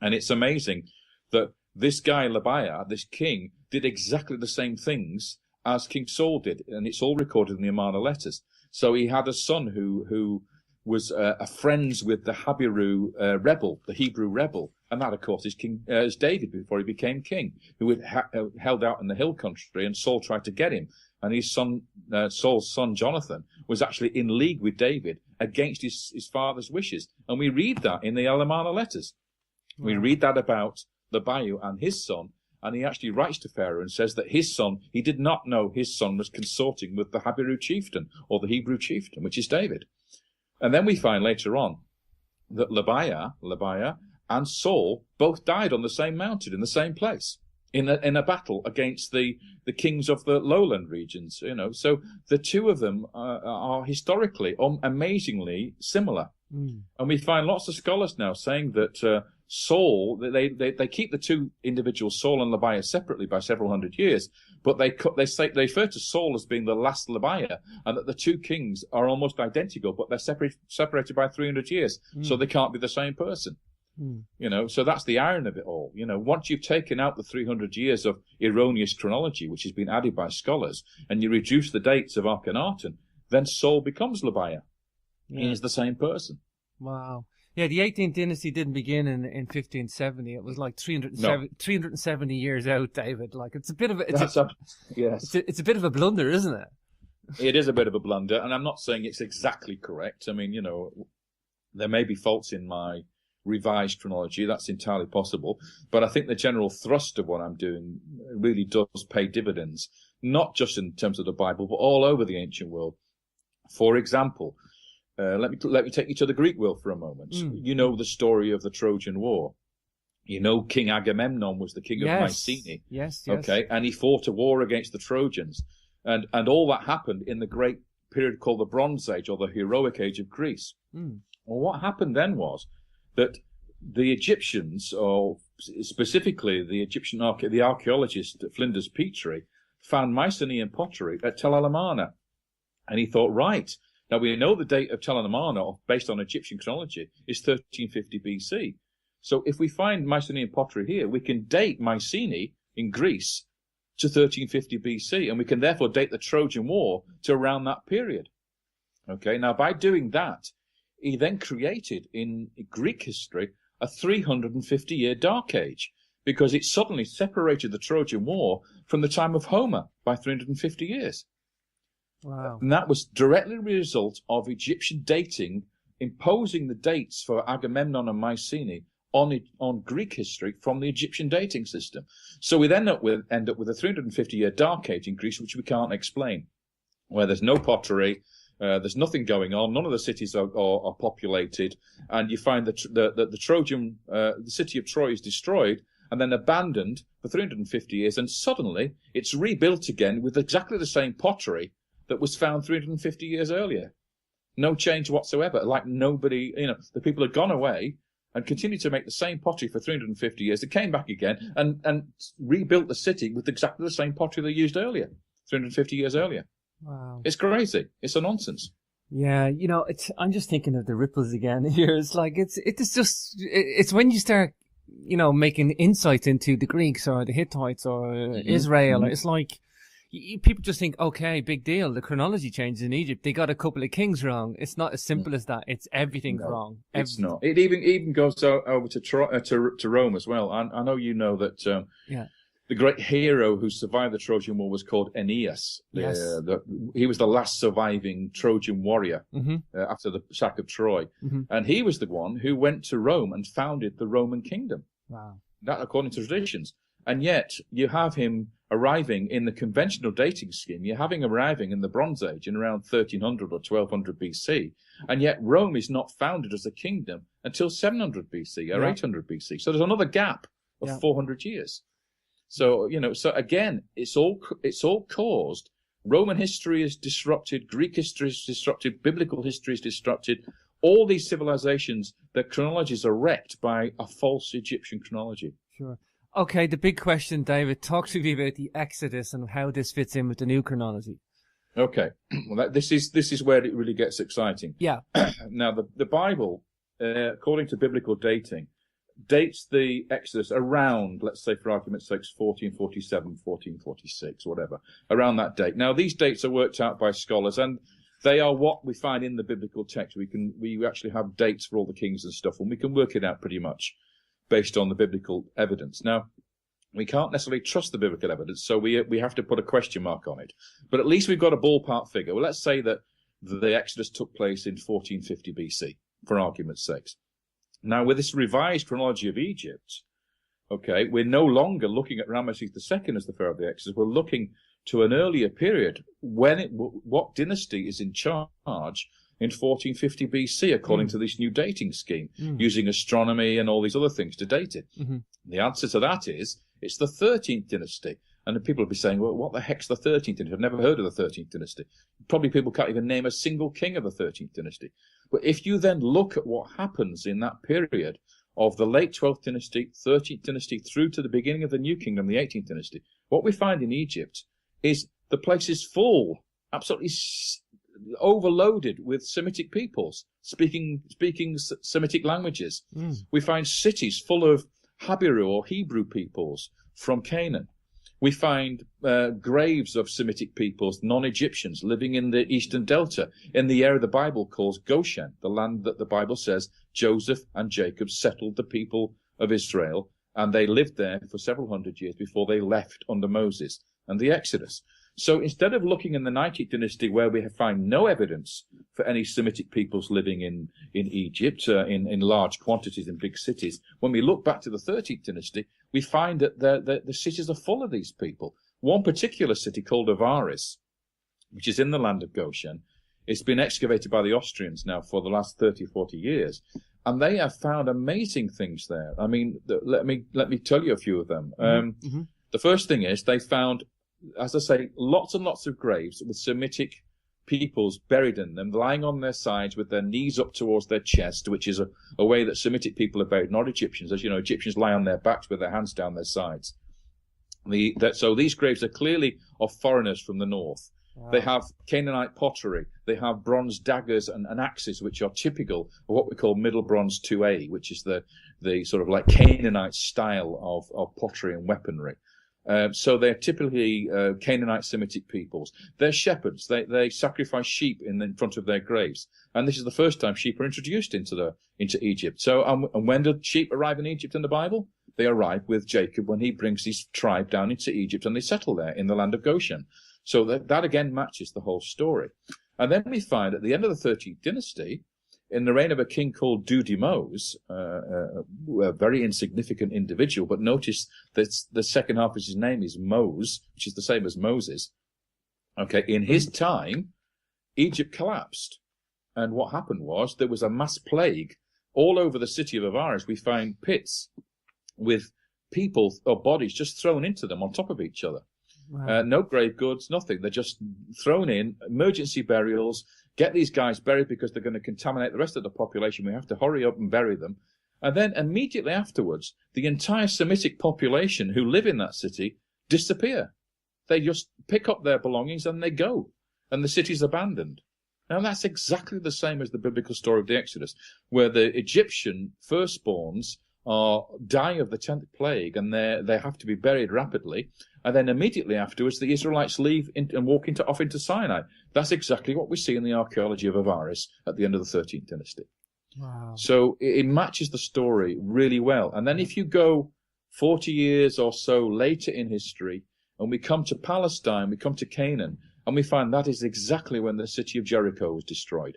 And it's amazing that this guy, Labaya, this king, did exactly the same things as King Saul did. And it's all recorded in the Amarna letters. So he had a son who was friends with the Habiru rebel, the Hebrew rebel. And that, of course, is David before he became king, who had held out in the hill country, and Saul tried to get him. And his son, Saul's son Jonathan, was actually in league with David against his father's wishes. And we read that in the Amarna letters. Wow. We read that about Labayu and his son, and he actually writes to Pharaoh and says that he did not know his son was consorting with the Habiru chieftain, or the Hebrew chieftain, which is David. And then we find later on that Labaya and Saul both died on the same mountain in the same place, in a battle against the kings of the lowland regions. So the two of them are historically amazingly similar. And we find lots of scholars now saying that Saul, they keep the two individuals, Saul and Labaya, separately by several hundred years, but they refer to Saul as being the last Labaya, and that the two kings are almost identical, but they're separated by 300 years, so they can't be the same person. So that's the iron of it all. Once you've taken out the 300 years of erroneous chronology, which has been added by scholars, and you reduce the dates of Akhenaten, then Saul becomes Labaya. He is the same person. Wow. Yeah, the 18th dynasty didn't begin in 1570. It was like 370 years out, David. Like, it's a bit of it's a bit of a blunder, isn't it? It is a bit of a blunder, and I'm not saying it's exactly correct. I mean, there may be faults in my revised chronology. That's entirely possible. But I think the general thrust of what I'm doing really does pay dividends, not just in terms of the Bible, but all over the ancient world. For example, let me take you to the Greek world for a moment. You know the story of the Trojan War. King Agamemnon was the king of Mycenae. Yes. Okay, and he fought a war against the Trojans. And all that happened in the great period called the Bronze Age, or the heroic age of Greece. Well, what happened then was that the Egyptians, or specifically the archaeologist Flinders Petrie, found Mycenaean pottery at Tel El Amarna. And he thought, right, now we know the date of Tel el Amarna, based on Egyptian chronology, is 1350 BC. So if we find Mycenaean pottery here, we can date Mycenae in Greece to 1350 BC, and we can therefore date the Trojan War to around that period. Okay, now by doing that, he then created in Greek history a 350-year dark age, because it suddenly separated the Trojan War from the time of Homer by 350 years. Wow. And that was directly a result of Egyptian dating imposing the dates for Agamemnon and Mycenae on Greek history from the Egyptian dating system. So we then end up with a 350-year dark age in Greece, which we can't explain, where there's no pottery, there's nothing going on, none of the cities are populated, and you find that the Trojan, the city of Troy is destroyed and then abandoned for 350 years, and suddenly it's rebuilt again with exactly the same pottery that was found 350 years earlier. No change whatsoever, like nobody, the people had gone away and continued to make the same pottery for 350 years. They came back again and rebuilt the city with exactly the same pottery they used earlier, 350 years earlier. Wow. It's crazy. It's a nonsense. Yeah, I'm just thinking of the ripples again here. It's like, it's when you start, making insights into the Greeks or the Hittites or Israel, it's like, people just think, okay, big deal. The chronology changes in Egypt. They got a couple of kings wrong. It's not as simple as that. It's everything's wrong. It's not. It even goes over to Rome as well. I know you know that the great hero who survived the Trojan War was called Aeneas. Yes. He was the last surviving Trojan warrior after the sack of Troy. Mm-hmm. And he was the one who went to Rome and founded the Roman kingdom. Wow. That according to traditions. And yet you have him arriving in the conventional dating scheme. You're having arriving in the Bronze Age in around 1300 or 1200 BC. And yet Rome is not founded as a kingdom until 700 BC or 800 BC. So there's another gap of 400 years. So, so again, it's all caused. Roman history is disrupted. Greek history is disrupted. Biblical history is disrupted. All these civilizations, their chronologies are wrecked by a false Egyptian chronology. Sure. Okay, the big question, David, talk to me about the Exodus and how this fits in with the new chronology. Okay, well, this is where it really gets exciting. Yeah. Now, the Bible, according to biblical dating, dates the Exodus around, let's say for argument's sake, 1447, 1446, whatever, around that date. Now, these dates are worked out by scholars, and they are what we find in the biblical text. We actually have dates for all the kings and stuff, and we can work it out pretty much based on the biblical evidence. Now, we can't necessarily trust the biblical evidence, so we have to put a question mark on it. But at least we've got a ballpark figure. Well, let's say that the Exodus took place in 1450 BC, for argument's sake. Now, with this revised chronology of Egypt, okay, we're no longer looking at Rameses II as the pharaoh of the Exodus. We're looking to an earlier period when what dynasty is in charge in 1450 BC, according to this new dating scheme, using astronomy and all these other things to date it. Mm-hmm. The answer to that is, it's the 13th dynasty. And people will be saying, well, what the heck's the 13th dynasty? I've never heard of the 13th dynasty. Probably people can't even name a single king of the 13th dynasty. But if you then look at what happens in that period of the late 12th dynasty, 13th dynasty, through to the beginning of the New Kingdom, the 18th dynasty, what we find in Egypt is the place is full, absolutely overloaded with Semitic peoples speaking Semitic languages. We find cities full of Habiru or Hebrew peoples from Canaan. We find graves of Semitic peoples, non-Egyptians, living in the eastern delta, in the area the Bible calls Goshen, the land that the Bible says Joseph and Jacob settled the people of Israel, and they lived there for several hundred years before they left under Moses and the Exodus. So instead of looking in the 19th dynasty, where we find no evidence for any Semitic peoples living in Egypt in large quantities in big cities, when we look back to the 13th dynasty, we find that the cities are full of these people. One particular city called Avaris, which is in the land of Goshen, it's been excavated by the Austrians now for the last 30, 40 years, and they have found amazing things there. I mean, let me tell you a few of them. The first thing is they found, as I say, lots and lots of graves with Semitic peoples buried in them, lying on their sides with their knees up towards their chest, which is a way that Semitic people are buried, not Egyptians. As you know, Egyptians lie on their backs with their hands down their sides. So these graves are clearly of foreigners from the north. Wow. They have Canaanite pottery. They have bronze daggers and axes, which are typical of what we call Middle Bronze 2A, which is the sort of like Canaanite style of pottery and weaponry. So they're typically Canaanite Semitic peoples. They're shepherds. They sacrifice sheep in front of their graves, and this is the first time sheep are introduced into Egypt. So, and when did sheep arrive in Egypt in the Bible? They arrive with Jacob when he brings his tribe down into Egypt, and they settle there in the land of Goshen. So that again matches the whole story. And then we find at the end of the 13th dynasty, in the reign of a king called Dudimose, a very insignificant individual, but notice that the second half of his name is Mose, which is the same as Moses. Okay, in his time, Egypt collapsed. And what happened was there was a mass plague all over the city of Avaris. We find pits with people or bodies just thrown into them on top of each other. Wow. No grave goods, nothing. They're just thrown in, emergency burials. Get these guys buried because they're going to contaminate the rest of the population. We have to hurry up and bury them. And then immediately afterwards, the entire Semitic population who live in that city disappear. They just pick up their belongings and they go. And the city's abandoned. Now, that's exactly the same as the biblical story of the Exodus, where the Egyptian firstborns die of the 10th plague, and they have to be buried rapidly. And then immediately afterwards, the Israelites leave and walk off into Sinai. That's exactly what we see in the archaeology of Avaris at the end of the 13th dynasty. Wow. So it matches the story really well. And then if you go 40 years or so later in history, and we come to Palestine, we come to Canaan, and we find that is exactly when the city of Jericho was destroyed.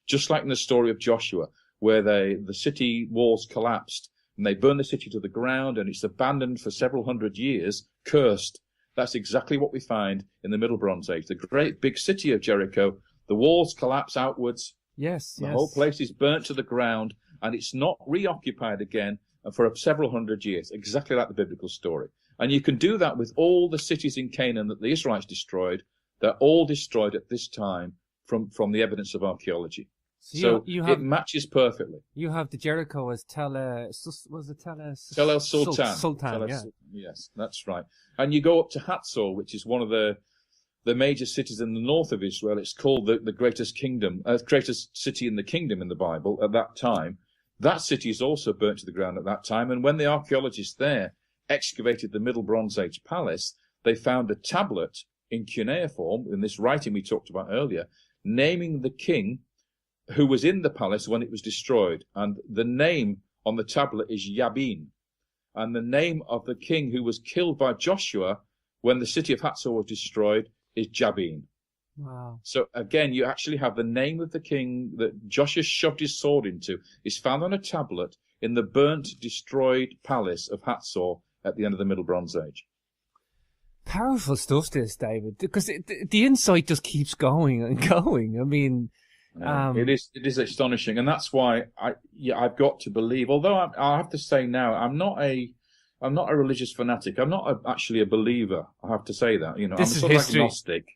Just like in the story of Joshua, where the city walls collapsed, and they burned the city to the ground, and it's abandoned for several hundred years, cursed. That's exactly what we find in the Middle Bronze Age. The great big city of Jericho, the walls collapse outwards. Yes, the whole place is burnt to the ground, and it's not reoccupied again for several hundred years, exactly like the biblical story. And you can do that with all the cities in Canaan that the Israelites destroyed. They're all destroyed at this time from the evidence of archaeology. So it matches perfectly. You have the Jericho as Tel El Sultan. Sultan, yeah. Yes, that's right. And you go up to Hatzor, which is one of the major cities in the north of Israel. It's called the greatest city in the kingdom in the Bible at that time. That city is also burnt to the ground at that time. And when the archaeologists there excavated the Middle Bronze Age palace, they found a tablet in cuneiform, in this writing we talked about earlier, naming the king who was in the palace when it was destroyed. And the name on the tablet is Yabin. And the name of the king who was killed by Joshua when the city of Hatzor was destroyed is Jabin. Wow. So again, you actually have the name of the king that Joshua shoved his sword into is found on a tablet in the burnt, destroyed palace of Hatzor at the end of the Middle Bronze Age. Powerful stuff, this, David, because the insight just keeps going and going. I mean, it is astonishing, and that's why I've got to believe. Although I have to say now, I'm not a religious fanatic. I'm not actually a believer. I have to say that. I'm sort of agnostic.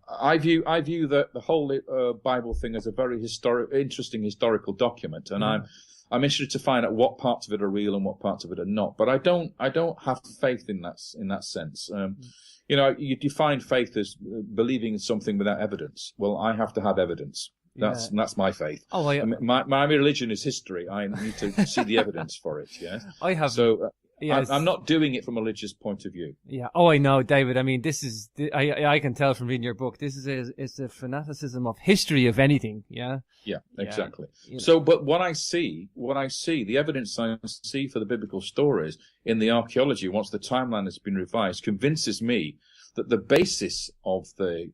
I view the whole Bible thing as a very interesting historical document, and I'm interested to find out what parts of it are real and what parts of it are not. But I don't have faith in that sense. You define faith as believing in something without evidence. Well, I have to have evidence. That's my faith. Oh, my religion is history. I need to see the evidence for it. Yeah. I have. So I'm not doing it from a religious point of view. Yeah. Oh, I know, David. I mean, this is I can tell from reading your book. This is a fanaticism of history of anything. Yeah. Yeah. Exactly. Yeah. So, but what I see, the evidence I see for the biblical stories in the archaeology, once the timeline has been revised, convinces me that the basis of the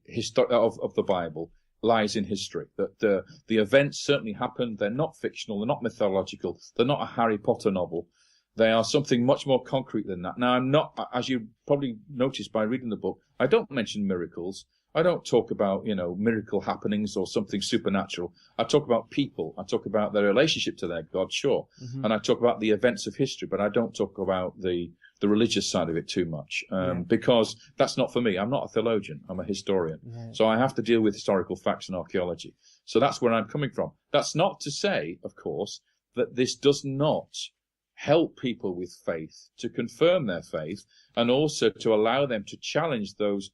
of the Bible lies in history. That the events certainly happened. They're not fictional. They're not mythological. They're not a Harry Potter novel. They are something much more concrete than that. Now, I'm not, as you probably noticed by reading the book, I don't mention miracles. I don't talk about, miracle happenings or something supernatural. I talk about people. I talk about their relationship to their God, sure. Mm-hmm. And I talk about the events of history, but I don't talk about the religious side of it too much, because that's not for me. I'm not a theologian. I'm a historian. Yeah. So I have to deal with historical facts and archaeology. So that's where I'm coming from. That's not to say, of course, that this does not help people with faith to confirm their faith and also to allow them to challenge those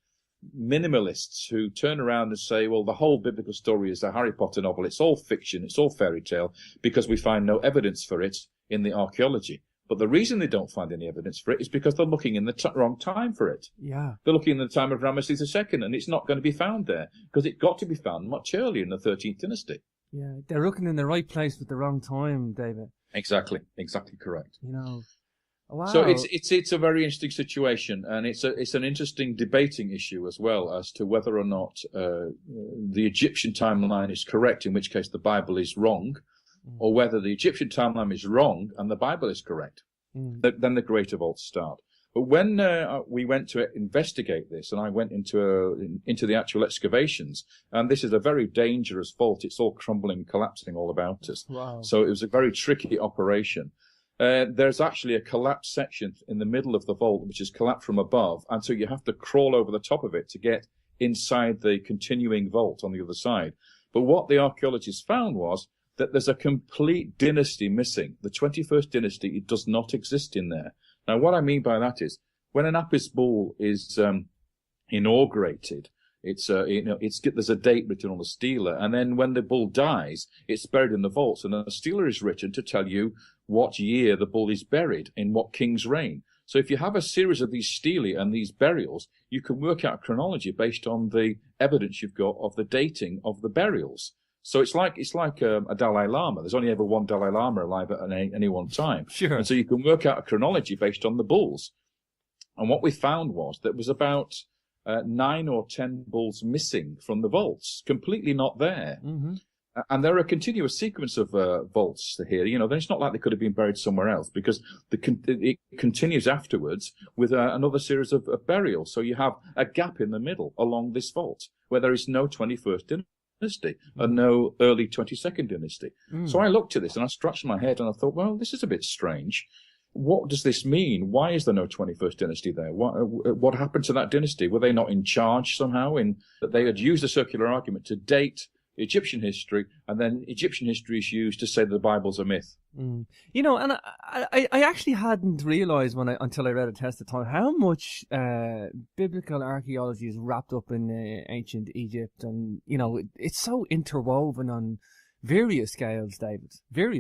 minimalists who turn around and say, well, the whole biblical story is a Harry Potter novel. It's all fiction. It's all fairy tale because we find no evidence for it in the archaeology. But the reason they don't find any evidence for it is because they're looking in the wrong time for it. Yeah. They're looking in the time of Rameses II, and it's not going to be found there because it got to be found much earlier in the 13th dynasty. Yeah, they're looking in the right place with the wrong time, David. Exactly correct. You know, wow. So it's a very interesting situation, and it's an interesting debating issue as well as to whether or not the Egyptian timeline is correct, in which case the Bible is wrong, or whether the Egyptian timeline is wrong and the Bible is correct. Then the greater vaults start. But when we went to investigate this, and I went into the actual excavations, and this is a very dangerous vault. It's all crumbling, collapsing all about us. Wow. So it was a very tricky operation. There's actually a collapsed section in the middle of the vault, which is collapsed from above, and so you have to crawl over the top of it to get inside the continuing vault on the other side. But what the archaeologists found was that there's a complete dynasty missing. The 21st dynasty, it does not exist in there. Now, what I mean by that is, when an Apis bull is inaugurated, there's a date written on the stela, and then when the bull dies, it's buried in the vaults, and a stela is written to tell you what year the bull is buried, in what king's reign. So if you have a series of these stelae and these burials, you can work out a chronology based on the evidence you've got of the dating of the burials. So it's like a Dalai Lama. There's only ever one Dalai Lama alive at any one time. Sure. And so you can work out a chronology based on the bulls. And what we found was that there was about 9 or 10 bulls missing from the vaults, completely not there. Mm-hmm. And there are a continuous sequence of vaults here. You know, then it's not like they could have been buried somewhere else, because it continues afterwards with another series of burials. So you have a gap in the middle along this vault where there is no 21st dynasty and no early 22nd dynasty. So I looked at this and I scratched my head and I thought, well, this is a bit strange. What does this mean? Why is there no 21st dynasty there? What happened to that dynasty? Were they not in charge somehow? In that they had used a circular argument to date Egyptian history, and then Egyptian history is used to say that the Bible's a myth. You know, and I actually hadn't realised until I read A Test of Time how much biblical archaeology is wrapped up in ancient Egypt, and you know it's so interwoven on various scales, David.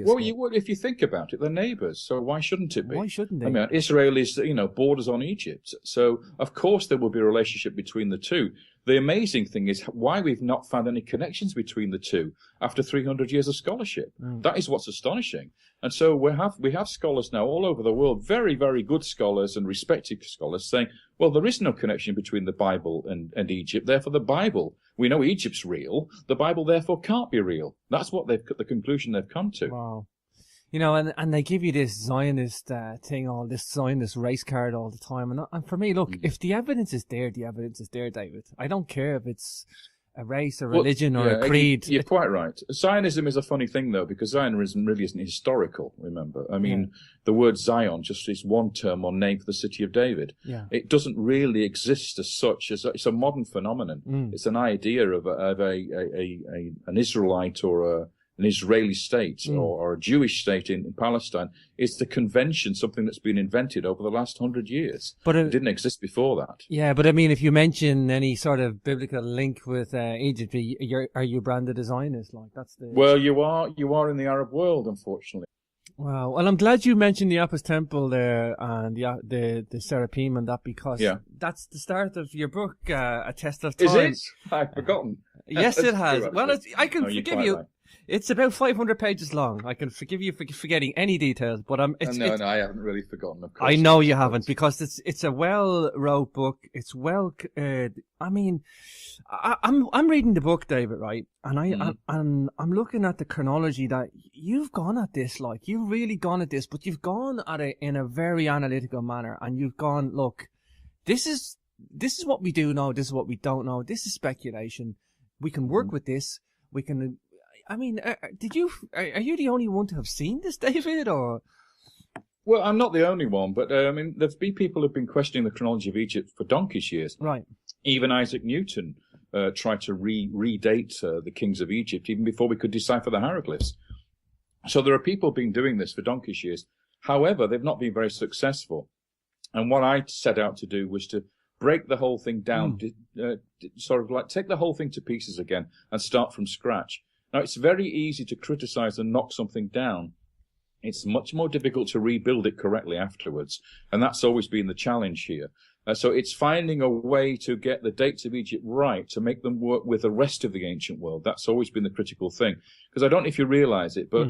Well, you would if you think about it. They're neighbours, so why shouldn't it be? Why shouldn't they? I mean, Israel is, borders on Egypt, so of course there will be a relationship between the two. The amazing thing is why we've not found any connections between the two after 300 years of scholarship. That is what's astonishing. And so we have scholars now all over the world, very, very good scholars and respected scholars, saying, well, there is no connection between the Bible and Egypt. Therefore, the Bible, we know Egypt's real. The Bible, therefore, can't be real. That's what the conclusion they've come to. Wow. You know, and they give you this Zionist thing, all this Zionist race card all the time. And for me, look, if the evidence is there, the evidence is there, David. I don't care if it's a race, a religion, or a creed. You're quite right. Zionism is a funny thing, though, because Zionism really isn't historical, remember. I mean, the word Zion just is one term or name for the city of David. Yeah. It doesn't really exist as such. It's a modern phenomenon. It's an idea of an Israelite or an Israeli state or a Jewish state in Palestine. It's the convention, something that's been invented over the last 100 years. But it didn't exist before that. Yeah, but I mean, if you mention any sort of biblical link with Egypt, are you branded as Zionist? Like that's the. Well, you are in the Arab world, unfortunately. Wow. Well, I'm glad you mentioned the Apis Temple there and the Seraphim and that, because that's the start of your book, A Test of Time. Is it? I've forgotten. Yes, it has. Well, I can forgive you. Right. It's about 500 pages long. I can forgive you for forgetting any details, but no, I haven't really forgotten. Of course, I know you haven't, because it's a well-wrote book. It's well. I mean, I'm reading the book, David, right? And I'm looking at the chronology that you've gone at this. Like, you've really gone at this, but you've gone at it in a very analytical manner, and you've gone, look, this is what we do know. This is what we don't know. This is speculation. We can work with this. We can. I mean, are you the only one to have seen this, David, or? Well, I'm not the only one, but I mean, there's been people who've been questioning the chronology of Egypt for donkey's years. Right. Even Isaac Newton tried to redate the kings of Egypt even before we could decipher the hieroglyphs. So there are people who've been doing this for donkey's years. However, they've not been very successful. And what I set out to do was to break the whole thing down, sort of like take the whole thing to pieces again and start from scratch. Now, it's very easy to criticize and knock something down. It's much more difficult to rebuild it correctly afterwards. And that's always been the challenge here. So it's finding a way to get the dates of Egypt right, to make them work with the rest of the ancient world. That's always been the critical thing. Because I don't know if you realize it, but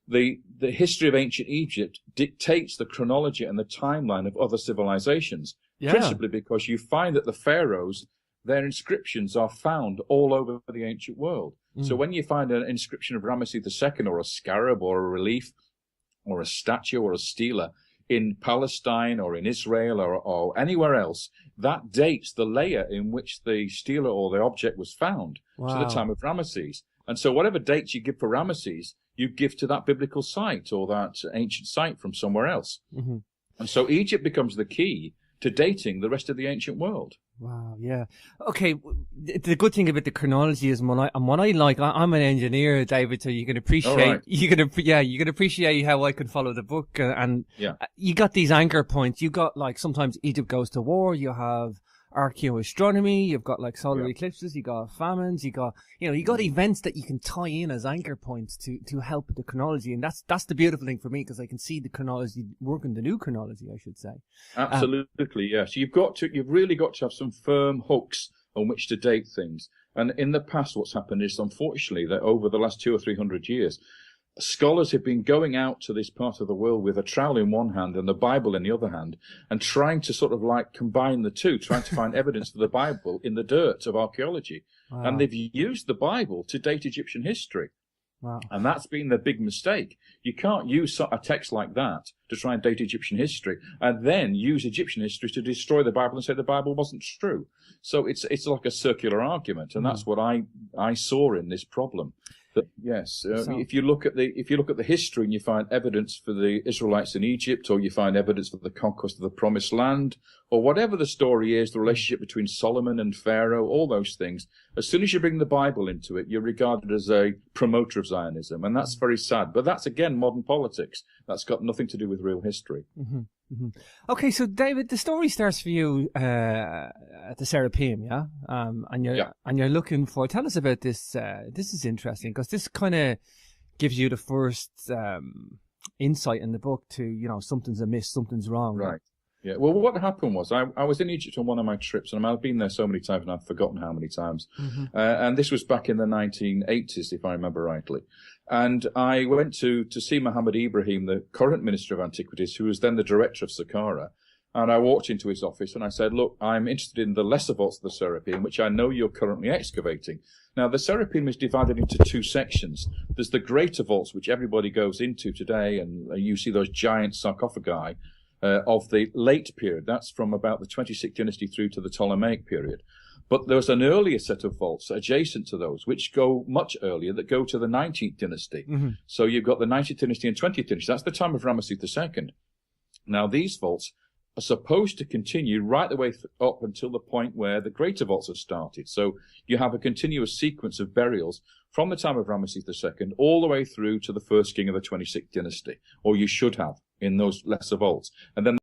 the history of ancient Egypt dictates the chronology and the timeline of other civilizations, principally because you find that the pharaohs, their inscriptions are found all over the ancient world. So when you find an inscription of Rameses II, or a scarab, or a relief, or a statue, or a stela in Palestine or in Israel or anywhere else, that dates the layer in which the stela or the object was found to the time of Rameses. And so whatever dates you give for Rameses, you give to that biblical site or that ancient site from somewhere else. And so Egypt becomes the key to dating the rest of the ancient world. Wow, yeah. Okay, the good thing about the chronology is what I like, I'm an engineer, David, so you can appreciate, you can appreciate how I can follow the book, and you got these anchor points. You got, like, sometimes Egypt goes to war, you have archaeoastronomy, you've got like solar eclipses, you got famines, you got events that you can tie in as anchor points to help the chronology, and that's the beautiful thing for me, because I can see the chronology working, the new chronology, I should say. Absolutely, yes. You've really got to have some firm hooks on which to date things. And in the past, what's happened is, unfortunately, that over the last 200 or 300 years, scholars have been going out to this part of the world with a trowel in one hand and the Bible in the other hand, and trying to sort of like combine the two, trying to find evidence for the Bible in the dirt of archaeology. And they've used the Bible to date Egyptian history. And that's been the big mistake. You can't use a text like that to try and date Egyptian history and then use Egyptian history to destroy the Bible and say the Bible wasn't true. So it's like a circular argument, and that's what I saw in this problem. Yes, if you look at the history and you find evidence for the Israelites in Egypt, or you find evidence for the conquest of the Promised Land, or whatever the story is, the relationship between Solomon and Pharaoh, all those things, as soon as you bring the Bible into it, you're regarded as a promoter of Zionism, and that's very sad. But that's, again, modern politics. That's got nothing to do with real history. Okay, so David, the story starts for you at the Serapeum, and you're looking for. Tell us about this. This is interesting, because this kind of gives you the first insight in the book to something's amiss, something's wrong. Right. Yeah. Well, what happened was I was in Egypt on one of my trips, and I've been there so many times, and I've forgotten how many times. And this was back in the 1980s, if I remember rightly. And I went to see Muhammad Ibrahim, the current Minister of Antiquities, who was then the director of Saqqara. And I walked into his office and I said, look, I'm interested in the lesser vaults of the Serapeum, which I know you're currently excavating. Now, the Serapeum is divided into two sections. There's the greater vaults, which everybody goes into today, and you see those giant sarcophagi of the late period. That's from about the 26th dynasty through to the Ptolemaic period. But there's an earlier set of vaults adjacent to those, which go much earlier, that go to the 19th dynasty. So you've got the 19th dynasty and 20th dynasty. That's the time of Rameses II. Now, these vaults are supposed to continue right the way up until the point where the greater vaults have started. So you have a continuous sequence of burials from the time of Rameses II all the way through to the first king of the 26th dynasty, or you should have in those lesser vaults. And then